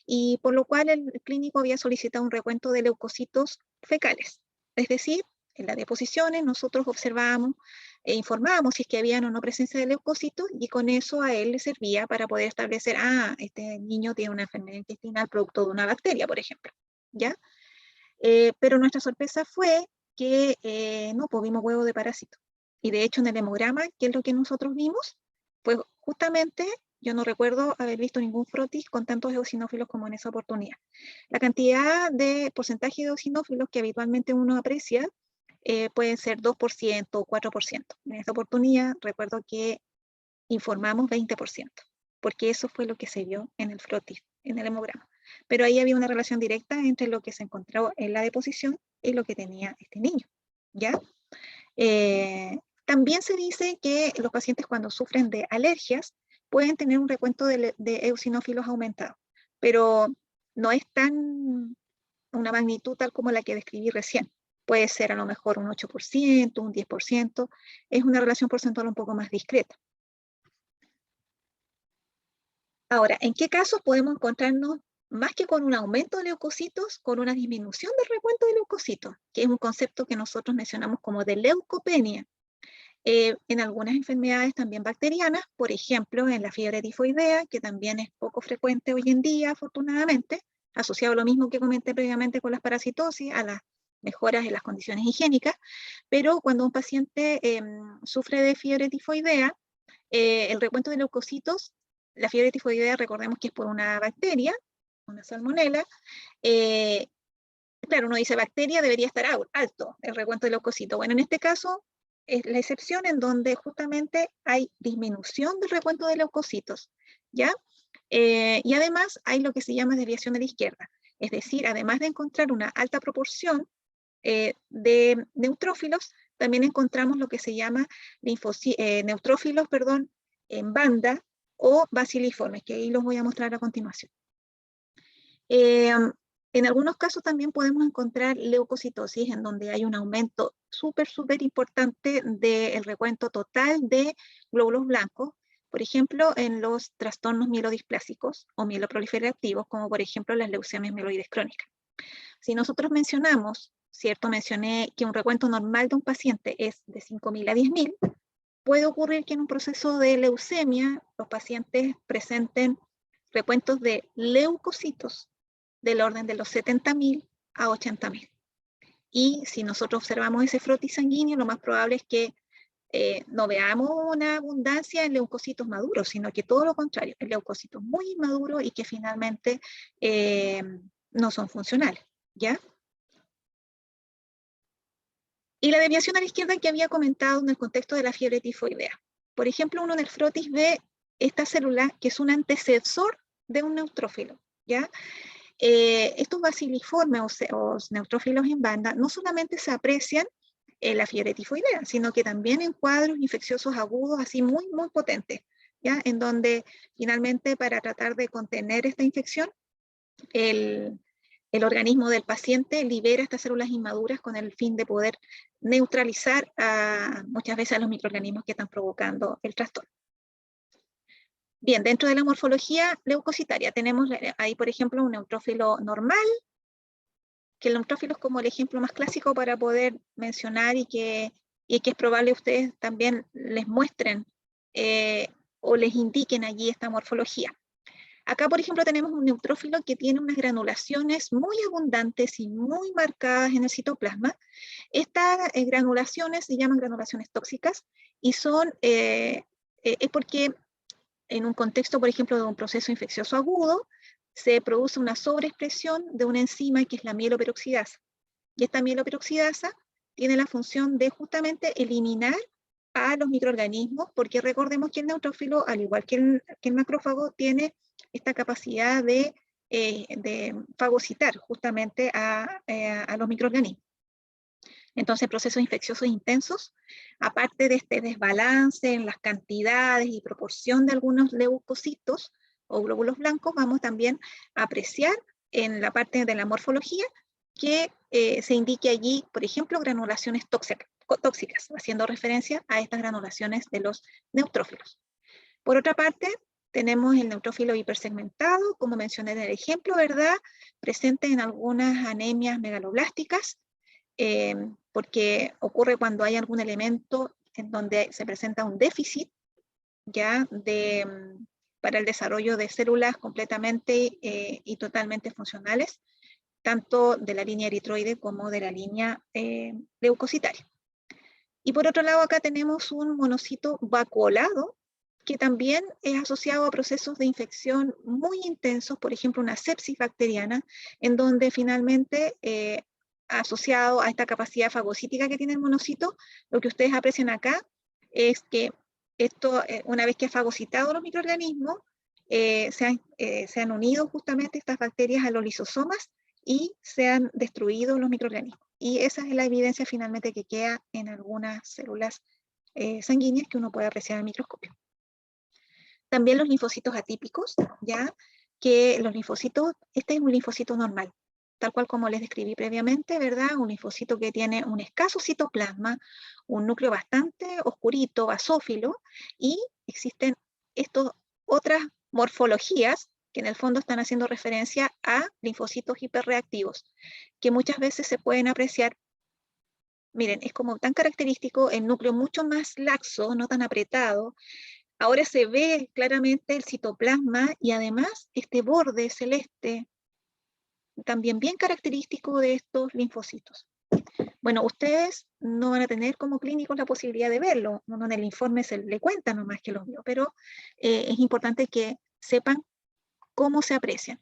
y por lo cual el clínico había solicitado un recuento de leucocitos fecales. Es decir, en las deposiciones nosotros observábamos e informábamos si es que había o no presencia de leucocitos y con eso a él le servía para poder establecer, este niño tiene una enfermedad intestinal producto de una bacteria, por ejemplo. ¿Ya? Pero nuestra sorpresa fue que no, pues vimos huevos de parásito. Y de hecho en el hemograma, ¿qué es lo que nosotros vimos? Pues justamente yo no recuerdo haber visto ningún frotis con tantos eosinófilos como en esa oportunidad. La cantidad de porcentaje de eosinófilos que habitualmente uno aprecia pueden ser 2% o 4%. En esta oportunidad recuerdo que informamos 20%, porque eso fue lo que se vio en el frotis, en el hemograma. Pero ahí había una relación directa entre lo que se encontraba en la deposición y lo que tenía este niño, ¿ya? También se dice que los pacientes cuando sufren de alergias pueden tener un recuento de eosinófilos aumentado, pero no es tan una magnitud tal como la que describí recién. Puede ser a lo mejor un 8%, un 10%, es una relación porcentual un poco más discreta. Ahora, ¿en qué casos podemos encontrarnos más que con un aumento de leucocitos, con una disminución del recuento de leucocitos, que es un concepto que nosotros mencionamos como de leucopenia? En algunas enfermedades también bacterianas, por ejemplo, en la fiebre tifoidea, que también es poco frecuente hoy en día, afortunadamente, asociado a lo mismo que comenté previamente con las parasitosis, a las mejoras en las condiciones higiénicas, pero cuando un paciente sufre de fiebre tifoidea, el recuento de leucocitos, la fiebre tifoidea, recordemos que es por una bacteria, una salmonela, claro, uno dice bacteria, debería estar alto el recuento de leucocitos. Bueno, en este caso es la excepción en donde justamente hay disminución del recuento de leucocitos, ¿ya? Y además hay lo que se llama desviación a la izquierda, es decir, además de encontrar una alta proporción de neutrófilos, también encontramos lo que se llama neutrófilos, perdón, en banda o baciliformes, que ahí los voy a mostrar a continuación. En algunos casos también podemos encontrar leucocitosis, en donde hay un aumento súper importante del recuento total de glóbulos blancos, por ejemplo, en los trastornos mielodisplásicos o mieloproliferativos, como por ejemplo las leucemias mieloides crónicas. Si nosotros mencionamos, ¿cierto? Mencioné que un recuento normal de un paciente es de 5.000 a 10.000, puede ocurrir que en un proceso de leucemia los pacientes presenten recuentos de leucocitos del orden de los 70.000 a 80.000. Y si nosotros observamos ese frotis sanguíneo, lo más probable es que no veamos una abundancia en leucocitos maduros, sino que todo lo contrario, en leucocitos muy inmaduros y que finalmente no son funcionales, ¿ya? Y la desviación a la izquierda que había comentado en el contexto de la fiebre tifoidea. Por ejemplo, uno en el frotis ve esta célula que es un antecesor de un neutrófilo, ¿ya? Estos baciliformes o neutrófilos en banda no solamente se aprecian en la fiebre tifoidea, sino que también en cuadros infecciosos agudos así muy potentes, ¿ya? En donde finalmente para tratar de contener esta infección, el organismo del paciente libera estas células inmaduras con el fin de poder neutralizar muchas veces a los microorganismos que están provocando el trastorno. Bien, dentro de la morfología leucocitaria tenemos ahí, por ejemplo, un neutrófilo normal, que el neutrófilo es como el ejemplo más clásico para poder mencionar y que es probable ustedes también les muestren o les indiquen allí esta morfología. Acá, por ejemplo, tenemos un neutrófilo que tiene unas granulaciones muy abundantes y muy marcadas en el citoplasma. Estas granulaciones se llaman granulaciones tóxicas y son, es porque en un contexto, por ejemplo, de un proceso infeccioso agudo, se produce una sobreexpresión de una enzima que es la mieloperoxidasa. Y esta mieloperoxidasa tiene la función de justamente eliminar a los microorganismos, porque recordemos que el neutrófilo, al igual que el macrófago, tiene esta capacidad de fagocitar justamente a los microorganismos. Entonces, procesos infecciosos intensos, aparte de este desbalance en las cantidades y proporción de algunos leucocitos o glóbulos blancos, vamos también a apreciar en la parte de la morfología que se indique allí, por ejemplo, granulaciones tóxicas, haciendo referencia a estas granulaciones de los neutrófilos. Por otra parte, tenemos el neutrófilo hipersegmentado, como mencioné en el ejemplo, ¿verdad? Presente en algunas anemias megaloblásticas, porque ocurre cuando hay algún elemento en donde se presenta un déficit ya para el desarrollo de células completamente y totalmente funcionales, tanto de la línea eritroide como de la línea leucocitaria. Y por otro lado, acá tenemos un monocito vacuolado, que también es asociado a procesos de infección muy intensos, por ejemplo, una sepsis bacteriana, en donde finalmente, asociado a esta capacidad fagocítica que tiene el monocito, lo que ustedes aprecian acá es que esto, una vez que ha fagocitado los microorganismos, se han unido justamente estas bacterias a los lisosomas y se han destruido los microorganismos. Y esa es la evidencia finalmente que queda en algunas células sanguíneas que uno puede apreciar al microscopio. También los linfocitos atípicos, ya que los linfocitos, este es un linfocito normal, tal cual como les describí previamente, ¿verdad? Un linfocito que tiene un escaso citoplasma, un núcleo bastante oscurito, basófilo, y existen estas otras morfologías que en el fondo están haciendo referencia a linfocitos hiperreactivos, que muchas veces se pueden apreciar. Miren, es como tan característico el núcleo mucho más laxo, no tan apretado. Ahora se ve claramente el citoplasma y además este borde celeste, también bien característico de estos linfocitos. Bueno, ustedes no van a tener como clínicos la posibilidad de verlo, no en el informe se le cuenta nomás que lo vio, pero es importante que sepan cómo se aprecian.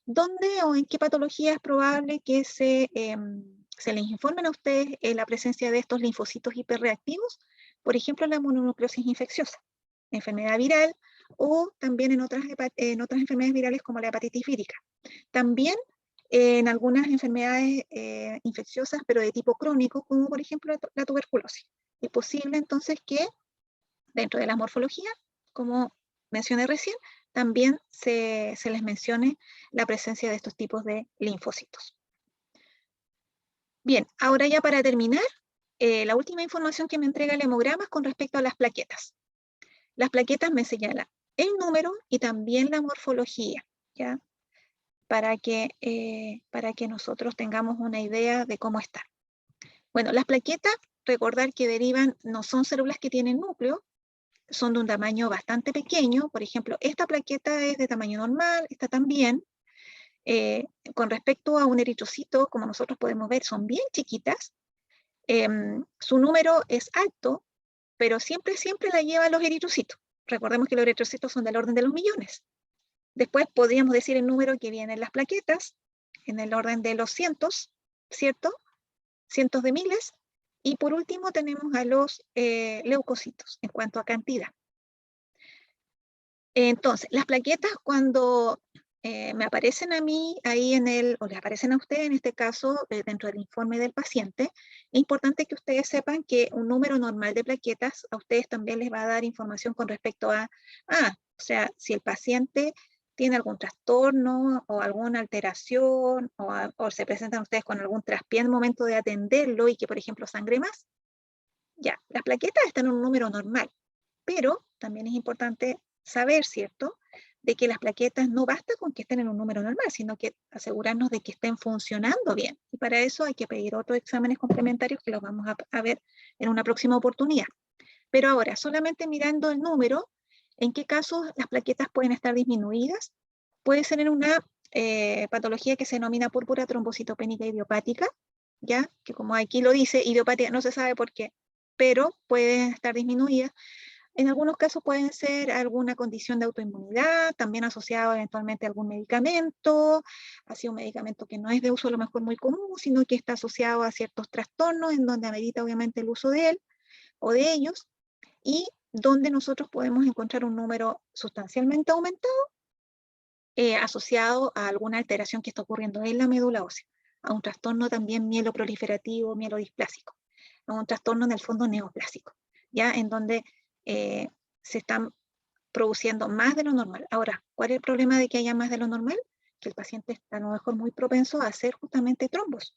¿Dónde o en qué patología es probable que se les informen a ustedes la presencia de estos linfocitos hiperreactivos? Por ejemplo, la mononucleosis infecciosa, enfermedad viral, o también en otras enfermedades virales como la hepatitis vírica. También en algunas enfermedades infecciosas, pero de tipo crónico, como por ejemplo la tuberculosis. Es posible entonces que dentro de la morfología, como mencioné recién, también se les mencione la presencia de estos tipos de linfocitos. Bien, ahora ya para terminar, la última información que me entrega el hemograma es con respecto a las plaquetas. Las plaquetas me señalan el número y también la morfología, ¿ya? Para que nosotros tengamos una idea de cómo están. Bueno, las plaquetas, recordar que derivan, no son células que tienen núcleo, son de un tamaño bastante pequeño. Por ejemplo, esta plaqueta es de tamaño normal, esta también. Con respecto a un eritrocito, como nosotros podemos ver, son bien chiquitas. Su número es alto, pero siempre la llevan los eritrocitos. Recordemos que los eritrocitos son del orden de los millones. Después podríamos decir el número que viene en las plaquetas, en el orden de los cientos, ¿cierto? Cientos de miles. Y por último tenemos a los leucocitos, en cuanto a cantidad. Entonces, las plaquetas cuando me aparecen a mí, ahí o le aparecen a usted, en este caso, dentro del informe del paciente, es importante que ustedes sepan que un número normal de plaquetas a ustedes también les va a dar información con respecto a, o sea, si el paciente tiene algún trastorno o alguna alteración o se presentan ustedes con algún traspié en el momento de atenderlo y que, por ejemplo, sangre más, ya, las plaquetas están en un número normal, pero también es importante saber, ¿cierto?, de que las plaquetas no basta con que estén en un número normal, sino que asegurarnos de que estén funcionando bien. Y para eso hay que pedir otros exámenes complementarios que los vamos a ver en una próxima oportunidad. Pero ahora, solamente mirando el número, ¿en qué casos las plaquetas pueden estar disminuidas? Puede ser en una patología que se denomina púrpura trombocitopénica idiopática, ¿ya? Que como aquí lo dice, idiopática no se sabe por qué, pero pueden estar disminuidas. En algunos casos pueden ser alguna condición de autoinmunidad, también asociado eventualmente a algún medicamento, así un medicamento que no es de uso a lo mejor muy común, sino que está asociado a ciertos trastornos en donde amerita obviamente el uso de él o de ellos, y donde nosotros podemos encontrar un número sustancialmente aumentado asociado a alguna alteración que está ocurriendo en la médula ósea, a un trastorno también mieloproliferativo, mielodisplásico, a un trastorno en el fondo neoplásico, ya en donde se están produciendo más de lo normal. Ahora, ¿cuál es el problema de que haya más de lo normal? Que el paciente está a lo mejor muy propenso a hacer justamente trombos,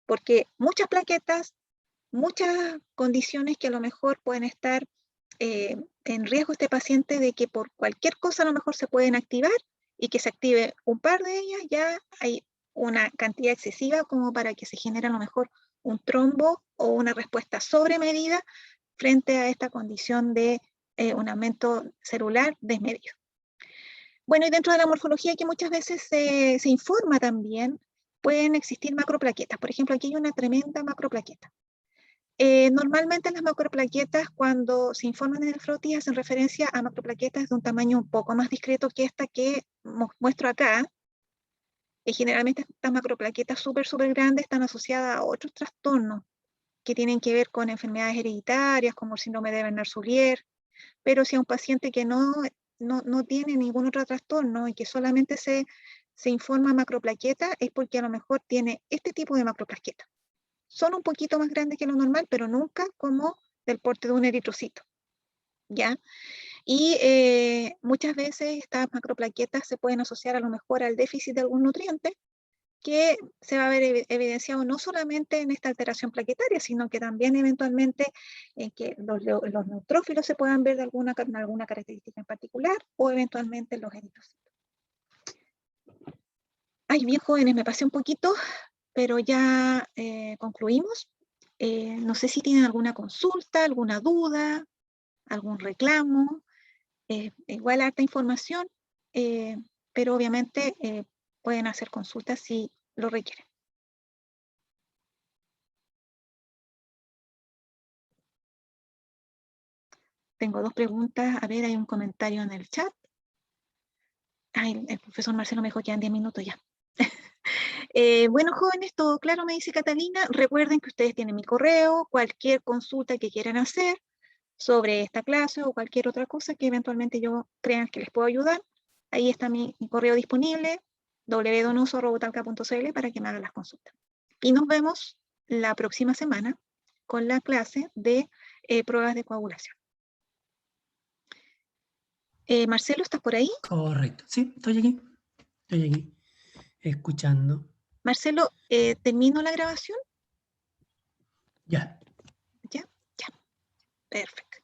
porque muchas plaquetas, muchas condiciones que a lo mejor pueden estar en riesgo este paciente de que por cualquier cosa a lo mejor se pueden activar y que se active un par de ellas, ya hay una cantidad excesiva como para que se genere a lo mejor un trombo o una respuesta sobremedida frente a esta condición de un aumento celular desmedido. Bueno, y dentro de la morfología que muchas veces se informa también, pueden existir macroplaquetas. Por ejemplo, aquí hay una tremenda macroplaqueta. Normalmente las macroplaquetas, cuando se informan en el frotis, hacen referencia a macroplaquetas de un tamaño un poco más discreto que esta que muestro acá. Generalmente estas macroplaquetas súper grandes están asociadas a otros trastornos que tienen que ver con enfermedades hereditarias, como el síndrome de Bernard-Soulier, pero si a un paciente que no tiene ningún otro trastorno y que solamente se informa macroplaqueta, es porque a lo mejor tiene este tipo de macroplaqueta. Son un poquito más grandes que lo normal, pero nunca como del porte de un eritrocito, ¿ya? Y muchas veces estas macroplaquetas se pueden asociar a lo mejor al déficit de algún nutriente, que se va a ver evidenciado no solamente en esta alteración plaquetaria, sino que también eventualmente en que los neutrófilos se puedan ver de alguna característica en particular, o eventualmente los eritrocitos. Ay, bien jóvenes, me pasé un poquito, pero ya concluimos. No sé si tienen alguna consulta, alguna duda, algún reclamo. Igual harta información, pero obviamente pueden hacer consultas si lo requieren. Tengo dos preguntas. A ver, hay un comentario en el chat. Ay, el profesor Marcelo me dijo que quedan 10 minutos ya. Bueno, jóvenes, todo claro, me dice Catalina. Recuerden que ustedes tienen mi correo, cualquier consulta que quieran hacer sobre esta clase o cualquier otra cosa que eventualmente yo crean que les puedo ayudar. Ahí está mi correo disponible, www.donoso.talca.cl, para que me hagan las consultas. Y nos vemos la próxima semana con la clase de pruebas de coagulación. Marcelo, ¿estás por ahí? Correcto. Sí, estoy aquí, escuchando. Marcelo, ¿termino la grabación? Ya. ¿Ya? Ya. Perfecto.